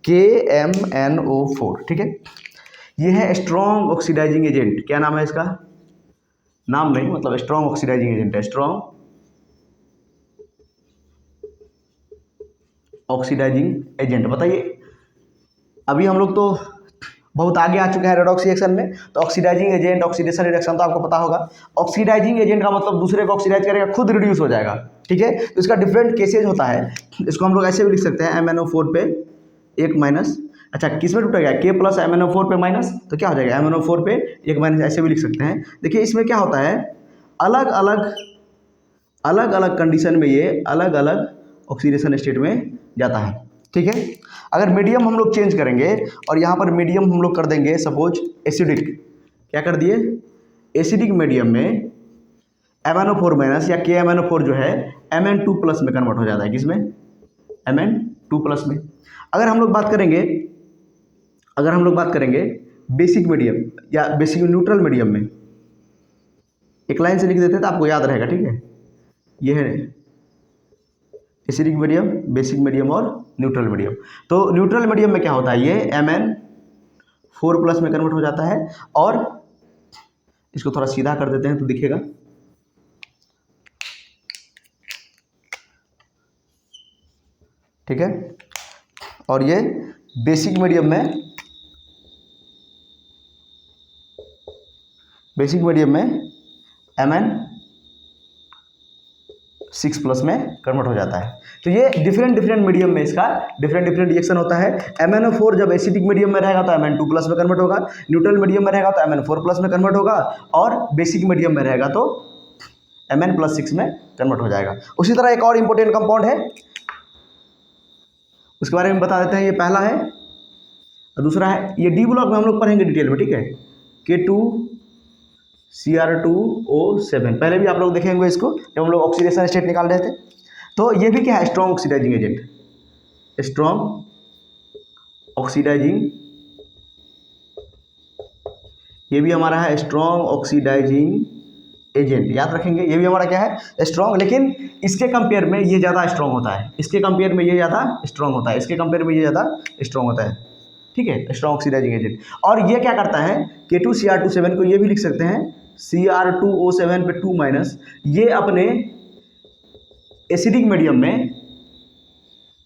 KMnO4। ठीक है, ये है स्ट्रॉन्ग ऑक्सीडाइजिंग एजेंट। क्या नाम है इसका, नाम नहीं मतलब स्ट्रॉन्ग ऑक्सीडाइजिंग एजेंट है, स्ट्रॉन्ग ऑक्सीडाइजिंग एजेंट। बताइए, अभी हम लोग तो बहुत आगे आ चुके हैं रेडॉक्स रिएक्शन में, तो ऑक्सीडाइजिंग एजेंट, ऑक्सीडेशन रिडक्शन तो आपको पता होगा। ऑक्सीडाइजिंग एजेंट का मतलब दूसरे को ऑक्सीडाइज करेगा, खुद रिड्यूस हो जाएगा। ठीक है, तो इसका डिफरेंट केसेज होता है, इसको हम लोग ऐसे भी लिख सकते हैं, MnO4 पे एक माइनस, अच्छा किस में टूटेगा, K प्लस MnO4 पे माइनस, तो क्या हो जाएगा MnO4 पे एक माइनस, ऐसे भी लिख सकते हैं। देखिए इसमें क्या होता है, अलग अलग कंडीशन में ये अलग अलग ऑक्सीडेशन स्टेट में जाता है। ठीक है, अगर मीडियम हम लोग चेंज करेंगे और यहाँ पर मीडियम हम लोग कर देंगे सपोज एसिडिक, क्या कर दिए, एसिडिक मीडियम में MnO4 माइनस या KMnO4 जो है Mn2 प्लस में कन्वर्ट हो जाता है, किसमें, Mn2 प्लस में। अगर हम लोग बात करेंगे बेसिक मीडियम या बेसिक न्यूट्रल मीडियम में, एक लाइन से लिख देते हैं तो आपको याद रहेगा। ठीक है, ये है एसिडिक मीडियम, बेसिक मीडियम और न्यूट्रल मीडियम। तो न्यूट्रल मीडियम में क्या होता है, ये Mn4 प्लस में कन्वर्ट हो जाता है, और इसको थोड़ा सीधा कर देते हैं तो दिखेगा, ठीक है। और ये बेसिक मीडियम में Mn6+ में कन्वर्ट हो जाता है। तो ये डिफरेंट मीडियम में इसका डिफरेंट रिएक्शन होता है। MnO4 जब एसिडिक मीडियम में रहेगा तो Mn2+ में कन्वर्ट होगा, न्यूट्रल मीडियम में रहेगा तो Mn4+ में कन्वर्ट होगा, और बेसिक मीडियम में रहेगा तो Mn+6 में कन्वर्ट हो जाएगा। उसी तरह एक और इंपॉर्टेंट कंपाउंड है, उसके बारे में बता देते हैं। ये पहला है और दूसरा है, ये डी ब्लॉक में हम लोग पढ़ेंगे डिटेल में, ठीक है। K2Cr2O7 पहले भी आप लोग देखेंगे इसको जब हम लोग ऑक्सीडेशन स्टेट निकाल रहे थे। तो ये भी क्या है, strong oxidising agent, strong oxidising, ये भी हमारा है स्ट्रॉन्ग ऑक्सीडाइजिंग एजेंट, याद रखेंगे। ये भी हमारा क्या है, स्ट्रॉन्ग, लेकिन इसके कंपेयर में ये ज़्यादा स्ट्रॉन्ग होता है, इसके कंपेयर में ये ज़्यादा स्ट्रॉन्ग होता है, इसके कंपेयर में ये ज़्यादा स्ट्रॉन्ग होता है, ठीक है, स्ट्रॉन्ग ऑक्सीडाइजिंग एजेंट। और ये क्या करता है, K2Cr2O7 को ये भी लिख सकते हैं Cr2O7 पे 2-, ये अपने एसिडिक मीडियम में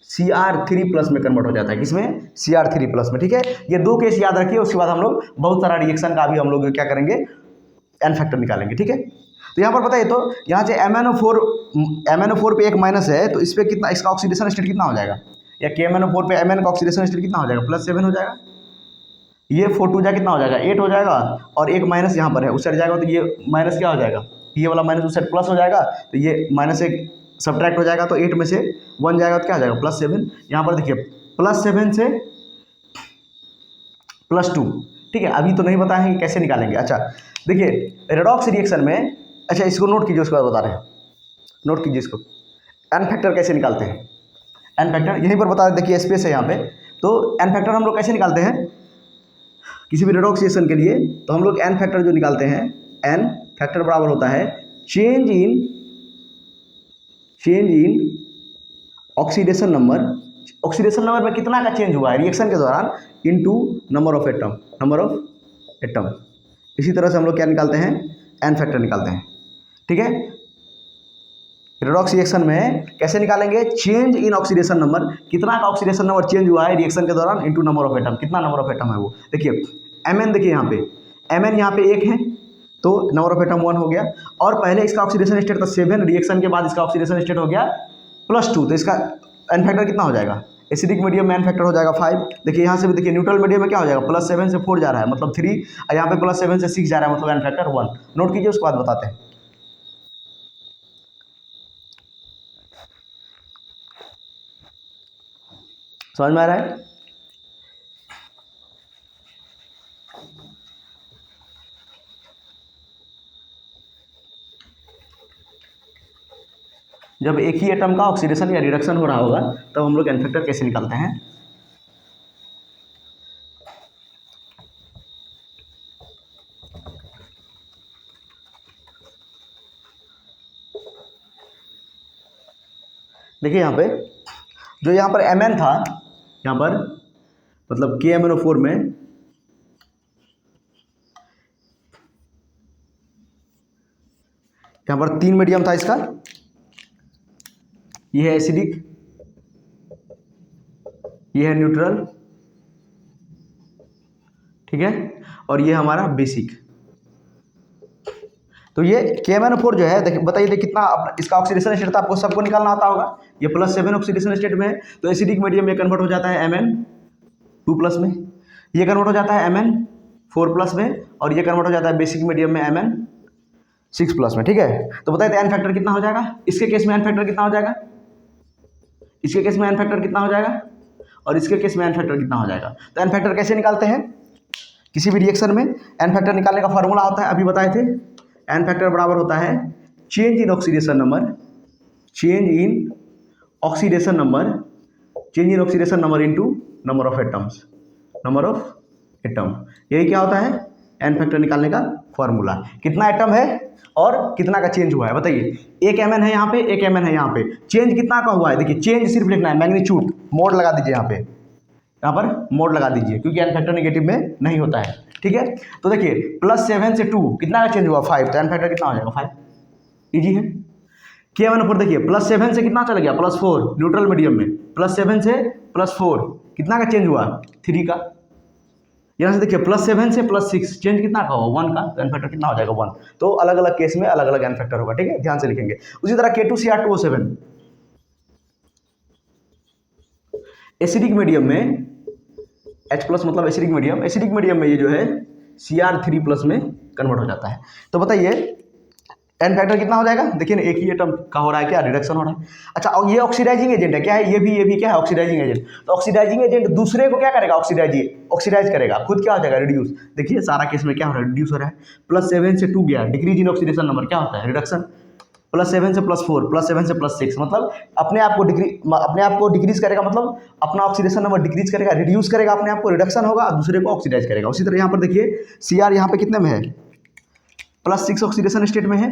Cr3+ में कन्वर्ट हो जाता है। किसमें, Cr3+ में, ठीक है। ये दो केस याद रखिए, उसके बाद हम लोग बहुत सारा रिएक्शन का भी हम लोग क्या करेंगे, एन फैक्टर निकालेंगे, ठीक है। तो यहाँ पर बताइए, तो यहाँ से MnO4 पे एक माइनस है, तो इस पर कितना, इसका ऑक्सीडेशन स्टेट कितना हो जाएगा, या KMnO4 पे Mn का ऑक्सीडेशन स्टेट कितना हो जाएगा, +7 हो जाएगा। ये 4 जा कितना हो जाएगा, 8 हो जाएगा, और एक माइनस यहाँ पर है, उस साइड जाएगा तो ये माइनस क्या हो जाएगा, ये वाला माइनस उस साइड प्लस हो जाएगा, तो ये माइनस एक सब्ट्रैक्ट हो जाएगा, तो 8 में से 1 जाएगा तो क्या हो जाएगा, +7। यहाँ पर देखिए +7 से +2, ठीक है। अभी तो नहीं बताए हैं कि कैसे निकालेंगे। अच्छा देखिए, रेडॉक्स रिएक्शन में, अच्छा इसको नोट कीजिए, उसके बाद बता रहे हैं, नोट कीजिए इसको, एन फैक्टर कैसे निकालते हैं। एन फैक्टर यहीं पर बता, देखिए स्पेस है यहाँ पे। तो एन फैक्टर हम लोग कैसे निकालते हैं किसी भी रेडॉक्स रिएक्शन के लिए, तो हम लोग एन फैक्टर जो निकालते हैं, एन फैक्टर बराबर होता है change in oxidation number. Oxidation number में कितना का चेंज हुआ है रिएक्शन के दौरान, इनटू नंबर ऑफ एटम। इसी तरह से हम लोग क्या निकालते हैं, एन फैक्टर निकालते हैं, ठीक है। रेडॉक्स रिएक्शन में कैसे निकालेंगे, चेंज इन ऑक्सीडेशन नंबर, कितना का ऑक्सीडेशन नंबर चेंज हुआ है रिएक्शन के दौरान, इनटू नंबर ऑफ एटम, कितना नंबर ऑफ एटम है वो। देखिए Mn, देखिए यहाँ पे Mn यहाँ पे 1 है, तो नंबर ऑफ एटम 1 हो गया, और पहले इसका ऑक्सीडेशन स्टेट था 7, रिएक्शन के बाद इसका ऑक्सीडेशन स्टेट हो गया +2, तो इसका एन फैक्टर कितना हो जाएगा, एसिडिक मीडियम में एन फैक्टर हो जाएगा 5। देखिए यहाँ से भी देखिए, न्यूट्रल मीडियम में क्या हो जाएगा, +7 से 4 जा रहा है मतलब 3, और यहाँ पे +7 से 6 जा रहा है मतलब एन फैक्टर 1। नोट कीजिए, उसके बाद बताते हैं। समझ में आ रहा है। जब एक ही एटम का ऑक्सीडेशन या रिडक्शन हो रहा होगा तब हम लोग एन फैक्टर कैसे निकालते हैं। देखिए यहाँ पे जो यहाँ पर Mn था, यहाँ पर मतलब KMnO4 में यहाँ पर 3 मीडियम था इसका, ये है एसिडिक, ये है न्यूट्रल, ठीक है, और ये हमारा बेसिक। तो ये KMnO4 जो है, देखिए बताइए कितना इसका ऑक्सीडेशन स्टेट था, आपको सबको निकालना आता होगा। ये +7 ऑक्सीडेशन स्टेट में है, तो एसिडिक मीडियम में कन्वर्ट हो जाता है Mn2+ में, ये कन्वर्ट हो जाता है Mn4+ में, और ये कन्वर्ट हो जाता है बेसिक मीडियम में Mn6+ में, ठीक है। तो बताइए एन फैक्टर कितना हो जाएगा, इसके केस में एन फैक्टर कितना हो जाएगा, इसके केस में एन फैक्टर कितना हो जाएगा, और इसके केस में एन फैक्टर कितना हो जाएगा। तो एन फैक्टर कैसे निकालते हैं किसी भी रिएक्शन में, एन फैक्टर निकालने का फॉर्मूला होता है, अभी बताए थे, एन फैक्टर बराबर होता है change in oxidation number into number of atom. यही क्या होता है एन फैक्टर निकालने का फॉर्मूला। कितना एटम है और कितना का चेंज हुआ है बताइए। एक Mn है यहाँ पे, एक Mn है यहाँ पे, चेंज कितना का हुआ है, देखिए चेंज सिर्फ लिखना है, मैग्नीट्यूड मोड लगा दीजिए यहाँ पर मोड लगा दीजिए, क्योंकि एन फैक्टर नेगेटिव में नहीं होता है, ठीक है। तो देखिए +7 से 2 कितना का चेंज हुआ, 5, तो एन फैक्टर कितना हो जाएगा 5, इजी है। KMnO4 देखिए +7 से कितना चला गया +4 न्यूट्रल मीडियम में, +7 से +4 कितना का चेंज हुआ 3 का। यहाँ से देखिए +7 से +6 चेंज कितना का होगा 1 का, तो एन फैक्टर कितना हो जाएगा 1। तो अलग अलग केस में अलग अलग एन फैक्टर होगा, ठीक है, ध्यान से लिखेंगे। उसी तरह K2Cr2O7 एसिडिक मीडियम में H+ मतलब एसिडिक मीडियम में ये जो है Cr3+ में कन्वर्ट हो जाता है। तो बताइए एन फैक्टर कितना हो जाएगा, देखिए ना एक ही एटम का हो रहा है क्या, रिडक्शन हो रहा है। अच्छा और ये ऑक्सीडाइजिंग एजेंट है, क्या है ये भी क्या है ऑक्सीडाइजिंग एजेंट। तो ऑक्सीडाइजिंग एजेंट दूसरे को क्या करेगा ऑक्सीडाइज करेगा, खुद क्या हो जाएगा रिड्यूस। देखिए सारा केस में क्या हो रहा है रिड्यूस हो रहा है। +7 से 2 गया, डिक्रीज इन ऑक्सीडेशन नंबर क्या होता है रिडक्शन। +7 से +4 +7 से +6 मतलब अपने आप को डिक्रीज करेगा, मतलब अपना ऑक्सीडेशन नंबर डिक्रीज करेगा, रिड्यूस करेगा अपने आप को, रिडक्शन होगा और दूसरे को ऑक्सीडाइज करेगा। उसी तरह यहाँ पर देखिए Cr यहाँ पे कितने में है +6 ऑक्सीडेशन स्टेट में है,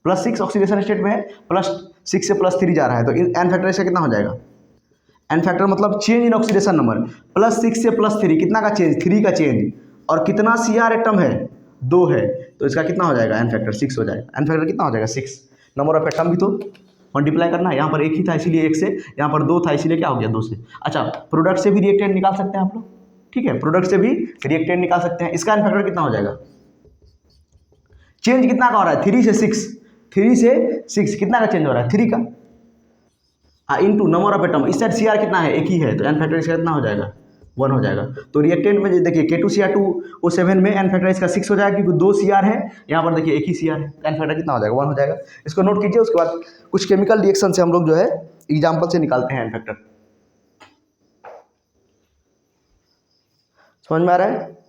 +6 ऑक्सीडेशन स्टेट में है, +6 से +3 जा रहा है। तो एन फैक्टर इसका कितना हो जाएगा, एन फैक्टर मतलब चेंज इन ऑक्सीडेशन नंबर +6 से +3 कितना का चेंज 3 का चेंज, और कितना Cr एटम है 2 है, तो इसका कितना हो जाएगा एन फैक्टर 6 हो जाएगा। एन फैक्टर कितना हो जाएगा 6। नंबर ऑफ एटम भी तो मल्टीप्लाई करना है, यहाँ पर 1 ही था इसीलिए 1 से, यहाँ पर 2 था इसीलिए क्या हो गया 2 से। अच्छा प्रोडक्ट से भी रिएक्टेंट निकाल सकते हैं आप लोग, ठीक है, प्रोडक्ट से भी रिएक्टेंट निकाल सकते हैं। इसका एन फैक्टर कितना हो जाएगा, चेंज कितना का हो रहा है 3 से 6 कितना का चेंज हो रहा है 3 का, हाँ इंटू नंबर ऑफ एटम। इस साइड Cr कितना है 1 ही है, तो एन फैक्टर इसका कितना हो जाएगा 1 हो जाएगा। तो रिएक्टेंट में देखिए K2Cr2O7 में एन फैक्टर इसका 6 हो जाएगा क्योंकि 2 Cr है, यहाँ पर देखिए 1 ही Cr है, एन फैक्टर कितना हो जाएगा 1 हो जाएगा। इसको नोट कीजिए। उसके बाद कुछ केमिकल रिएक्शन से हम लोग जो है एग्जाम्पल से निकालते हैं एन फैक्टर। समझ में आ रहा है।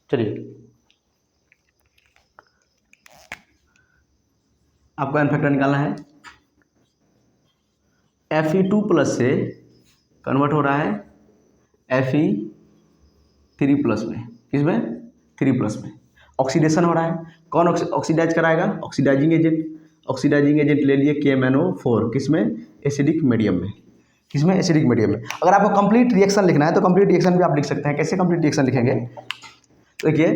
चलिए आपको एन फैक्टर निकालना है। Fe2+ से कन्वर्ट हो रहा है Fe3+ में, किसमें 3+ में ऑक्सीडेशन हो रहा है। कौन ऑक्सीडाइज कराएगा, ऑक्सीडाइजिंग एजेंट ले लिए KMnO4 किसमें एसिडिक मीडियम में, किसमें एसिडिक मीडियम में। अगर आपको कंप्लीट रिएक्शन लिखना है तो कंप्लीट रिएक्शन भी आप लिख सकते हैं। कैसे कंप्लीट रिएक्शन लिखेंगे, देखिए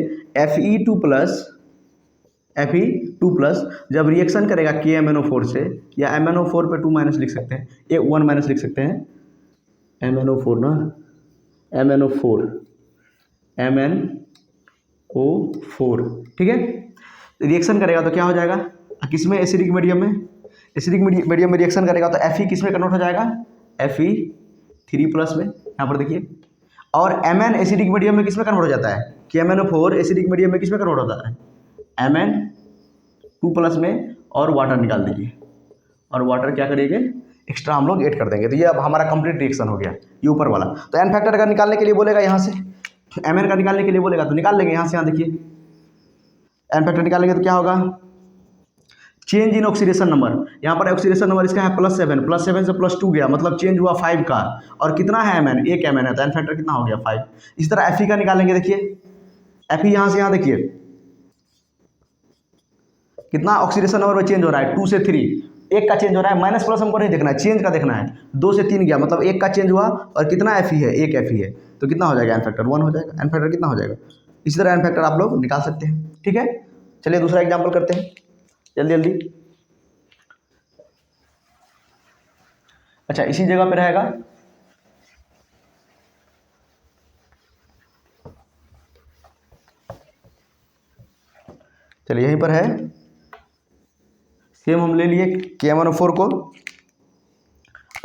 Fe2+ जब रिएक्शन करेगा KMnO4 से, या MnO4 पे 2- लिख सकते हैं, 1- लिख सकते हैं, MnO4 ना MnO4 ठीक है। रिएक्शन करेगा तो क्या हो जाएगा, किसमें एसिडिक मीडियम में रिएक्शन करेगा तो Fe किस में कन्वर्ट हो जाएगा Fe3+ में, यहाँ पर देखिए। और Mn एसिडिक मीडियम में किस में कन्वर्ट हो जाता है, KMnO4 एसिडिक मीडियम में किस में कन्वर्ट होता है Mn2+ में, और वाटर निकाल दीजिए, और वाटर क्या करिएगा एक्स्ट्रा हम लोग ऐड कर देंगे। तो ये अब हमारा कंप्लीट रिएक्शन हो गया ये ऊपर वाला। तो एन फैक्टर का निकालने के लिए बोलेगा यहाँ से, Mn का निकालने के लिए बोलेगा तो निकाल लेंगे यहाँ से। यहाँ देखिए एन फैक्टर निकालेंगे तो क्या होगा, चेंज इन ऑक्सीडेशन नंबर, यहाँ पर ऑक्सीडेशन नंबर इसका है +7 से +2 गया, मतलब चेंज हुआ 5 का, और कितना है Mn 1 Mn है, तो एन फैक्टर कितना हो गया 5। इसी तरह Fe का निकालेंगे, देखिए Fe यहाँ से यहाँ देखिए कितना ऑक्सीडेशन नंबर में चेंज हो रहा है 2 से 3, 1 का चेंज हो रहा है, माइनस प्लस हमको नहीं देखना है, चेंज का देखना है। 2 से 3 गया मतलब 1 का चेंज हुआ, और कितना Fe है 1 Fe है, तो कितना हो जाएगा एन फैक्टर 1 हो जाएगा। एन फैक्टर कितना हो जाएगा, इसी तरह एन फैक्टर आप लोग निकाल सकते हैं, ठीक है। चलिए दूसरा एग्जाम्पल करते हैं जल्दी। अच्छा इसी जगह पे रहेगा, चलिए यहीं पर है, सेम हम ले लिए KMnO4 को,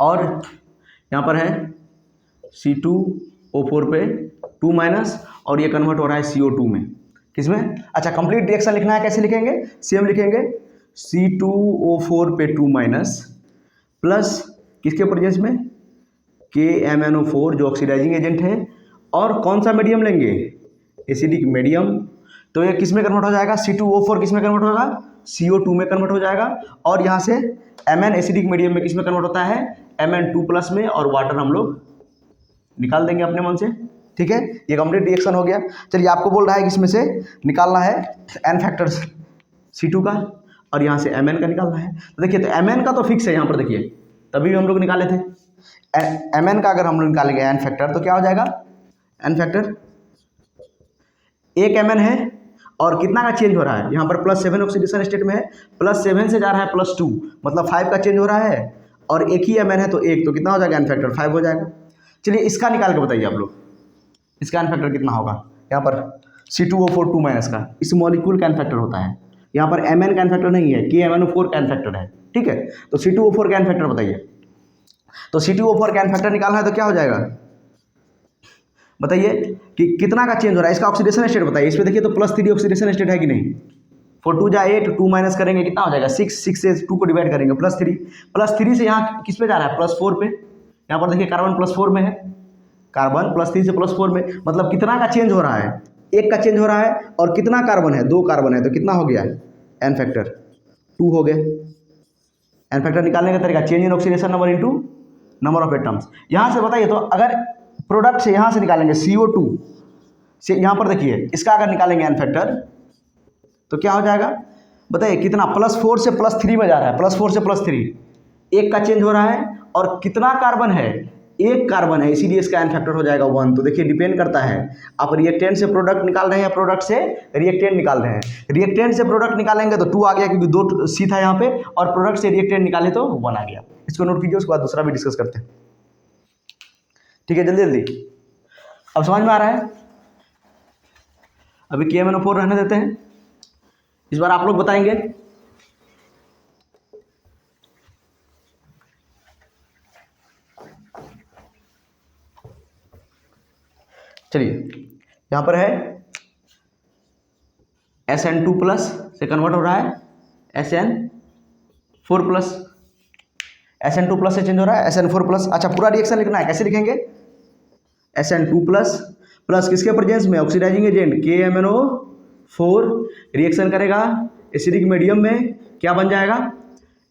और यहाँ पर है C2O4 पे 2- और ये कन्वर्ट हो रहा है CO2 में, किसमें। अच्छा कंप्लीट रिएक्शन लिखना है, कैसे लिखेंगे, सेम लिखेंगे C2O4 पे 2- प्लस किसके प्रेजेंस में KMnO4 जो ऑक्सीडाइजिंग एजेंट है, और कौन सा मीडियम लेंगे एसिडिक मीडियम, तो ये किस में कन्वर्ट हो जाएगा C2O4 किस में कन्वर्ट होगा CO2 में कन्वर्ट हो जाएगा, और यहाँ से Mn एसिडिक मीडियम में किस में कन्वर्ट होता है, Mn2+ में, और वाटर हम लोग निकाल देंगे अपने मन से। ठीक है, ये कंप्लीट रिएक्शन हो गया। चलिए, आपको बोल रहा है कि इसमें से निकालना है N फैक्टर C2 का, और यहाँ से Mn का निकालना है। तो देखिए, तो Mn का तो फिक्स है यहाँ पर, देखिए तभी हम लोग निकाले थे। Mn का अगर हम लोग निकालेंगे N फैक्टर तो क्या हो जाएगा, N फैक्टर एक Mn है, और कितना का चेंज हो रहा है यहाँ पर, +7 ऑक्सीडेशन स्टेट में है, +7 से जा रहा है +2, मतलब 5 का चेंज हो रहा है, और एक ही Mn है तो एक, तो कितना हो जाएगा N फैक्टर 5 हो जाएगा। चलिए, इसका निकाल के बताइए आप लोग, इसका N फैक्टर कितना होगा। यहाँ पर C2O4 2- का इस मॉलिक्यूल का N फैक्टर होता है, यहाँ पर Mn का N फैक्टर नहीं है, KMnO4 का N फैक्टर है। ठीक है, तो C2O4 का N फैक्टर बताइए। तो C2O4 का N फैक्टर निकालना है तो क्या हो जाएगा, बताइए कि कितना का चेंज हो रहा है, इसका ऑक्सीडेशन स्टेट बताइए। इसमें देखिए तो +3 ऑक्सीडेशन स्टेट है कि नहीं, 4 2 जा 8, 2 माइनस करेंगे कितना हो जाएगा 6, 6 से 2 को डिवाइड करेंगे +3 से यहाँ किस पे जा रहा है, +4 पे। यहाँ पर देखिए कार्बन +4 में है, कार्बन +3 से +4 में, मतलब कितना का चेंज हो रहा है, एक का चेंज हो रहा है, और कितना कार्बन है, 2 कार्बन है, तो कितना हो गया N फैक्टर 2 हो गए। N फैक्टर निकालने का तरीका, change in oxidation number into number of atoms. यहाँ से बताइए, तो अगर प्रोडक्ट से यहाँ से निकालेंगे CO2 से, यहाँ पर देखिए इसका अगर निकालेंगे N फैक्टर तो क्या हो जाएगा, बताइए कितना, +4 से +3 में जा रहा है, +4 से +3, एक का चेंज हो रहा है, और कितना कार्बन है, एक कार्बन है, इसीलिए इसका N फैक्टर हो जाएगा 1। तो देखिए डिपेंड करता है, आप रिएक्टेंट से प्रोडक्ट निकाल रहे हैं या प्रोडक्ट से रिएक्टेंट निकाल रहे हैं। रिएक्टेंट से प्रोडक्ट निकालेंगे तो 2 आ गया, क्योंकि 2 C था यहाँ पे, और प्रोडक्ट से रिएक्टेंट निकाले तो 1 आ गया। इसको नोट कीजिए, उसके बाद दूसरा भी डिस्कस करते हैं। ठीक है, जल्दी जल्दी अब समझ में आ रहा है। अभी KMnO4 रहने देते हैं, इस बार आप लोग बताएंगे। चलिए, यहाँ पर है SN2+ से कन्वर्ट हो रहा है SN4+, SN2+ से चेंज हो रहा है SN4+। अच्छा, पूरा रिएक्शन लिखना है, कैसे लिखेंगे, SN2+ प्लस किसके प्रेजेंस में, ऑक्सीडाइजिंग एजेंट KMnO4 रिएक्शन करेगा एसिडिक मीडियम में, क्या बन जाएगा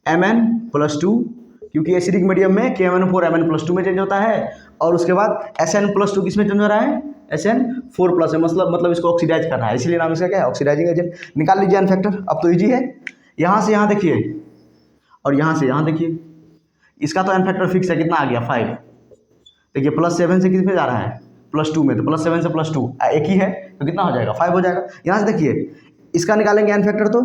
Mn+2, क्योंकि एसिडिक मीडियम में KMnO4 Mn+2 में चेंज होता है, और उसके बाद SN+2 किस में चेंज हो रहा है, SN4+ है, मतलब इसको ऑक्सीडाइज कर रहा है, इसीलिए नाम इसका क्या है, ऑक्सीडाइजिंग एजेंट। निकाल लीजिए N फैक्टर, अब तो ईजी है। यहाँ से यहाँ देखिए, और यहाँ से यहाँ देखिए, इसका तो N फैक्टर फिक्स है, कितना आ गया 5। देखिए +7 से किस में जा रहा है, +2 में, तो +7 से +2 एक ही है, तो कितना हो जाएगा 5 हो जाएगा। यहाँ से देखिए इसका निकालेंगे N फैक्टर, तो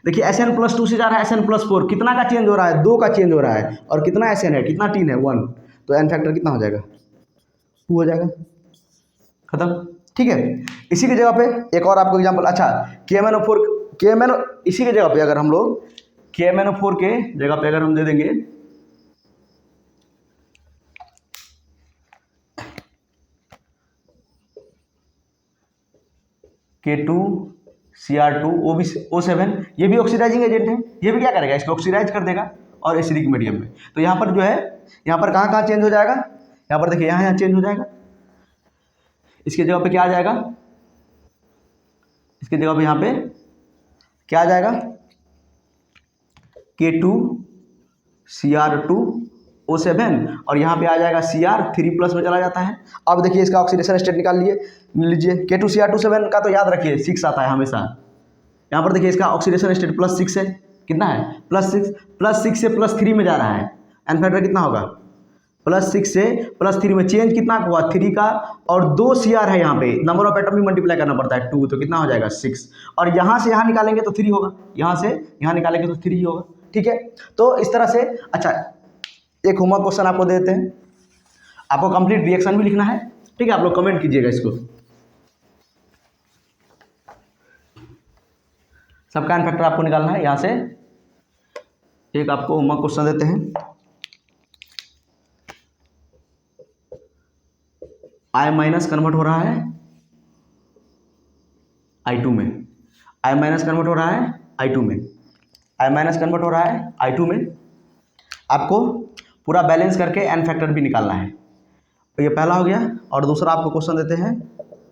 देखिए SN+2 से जा रहा है SN+4, कितना का चेंज हो रहा है, 2 का चेंज हो रहा है, और कितना SN है, कितना टीन है 1, तो N फैक्टर कितना हो जाएगा 2 हो जाएगा, खत्म। ठीक है, इसी की जगह पे एक और आपको एग्जांपल, अच्छा KMnO4 इसी की जगह पे अगर हम लोग KMnO4 के जगह पे अगर हम दे देंगे K2Cr2O7, ये भी ऑक्सीडाइजिंग एजेंट है, ये भी क्या करेगा, इसको ऑक्सीडाइज कर देगा, और एसिडिक मीडियम में। तो यहाँ पर जो है, यहाँ पर कहाँ कहाँ चेंज हो जाएगा, यहाँ पर देखिए यहाँ चेंज हो जाएगा, इसके जगह पे क्या आ जाएगा, इसके जगह पे यहाँ पे क्या आ जाएगा, K2Cr2O7, और यहाँ पे आ जाएगा Cr3+ में चला जाता है। अब देखिए इसका ऑक्सीडेशन स्टेट निकाल लीजिए, K2Cr2O7 का तो याद रखिए 6 आता है हमेशा। यहाँ पर देखिए इसका ऑक्सीडेशन स्टेट +6 है, कितना है +6 से +3 में जा रहा है, N फैक्टर कितना होगा, +6 से +3 में चेंज कितना हुआ 3 का, और 2 Cr है, यहाँ पे नंबर ऑफ एटम भी मल्टीप्लाई करना पड़ता है 2, तो कितना हो जाएगा 6, और यहाँ से यहाँ निकालेंगे तो 3 होगा, यहाँ से यहाँ निकालेंगे तो 3 ही होगा। ठीक है, तो इस तरह से। अच्छा, एक होमवर्क क्वेश्चन आपको देते हैं, आपको कंप्लीट रिएक्शन भी लिखना है। ठीक है, आप लोग कमेंट कीजिएगा इसको, सबका N फैक्टर आपको निकालना है। यहाँ से एक आपको होमवर्क क्वेश्चन देते हैं, I- कन्वर्ट हो रहा है I2 में, I- कन्वर्ट हो रहा है I2 में, I- कन्वर्ट हो रहा है I2 में। आपको पूरा बैलेंस करके N फैक्टर भी निकालना है। तो ये पहला हो गया, और दूसरा आपको क्वेश्चन देते हैं,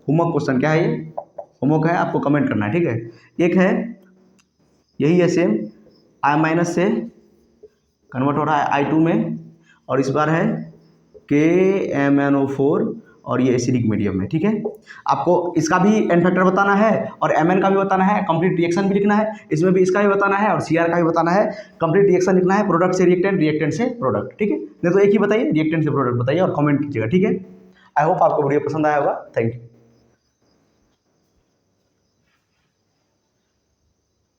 होमवर्क क्वेश्चन क्या है, ये होमवर्क है, आपको कमेंट करना है। ठीक है, एक है यही है सेम, I- से कन्वर्ट हो रहा है I2 में, और इस बार है KMnO4 और ये एसिडिक मीडियम में। ठीक है, आपको इसका भी एन फैक्टर बताना है और Mn का भी बताना है, कंप्लीट रिएक्शन भी लिखना है, इसमें भी इसका भी बताना है और Cr का भी बताना है। कंप्लीट रिएक्शन लिखना है, प्रोडक्ट से रिएक्टेंट, रिएक्टेंट से प्रोडक्ट। ठीक है, नहीं तो एक ही बताइए, रिएक्टेंट से प्रोडक्ट बताइए और कमेंट कीजिएगा। ठीक है, आई होप आपको वीडियो पसंद आया होगा। Thank you.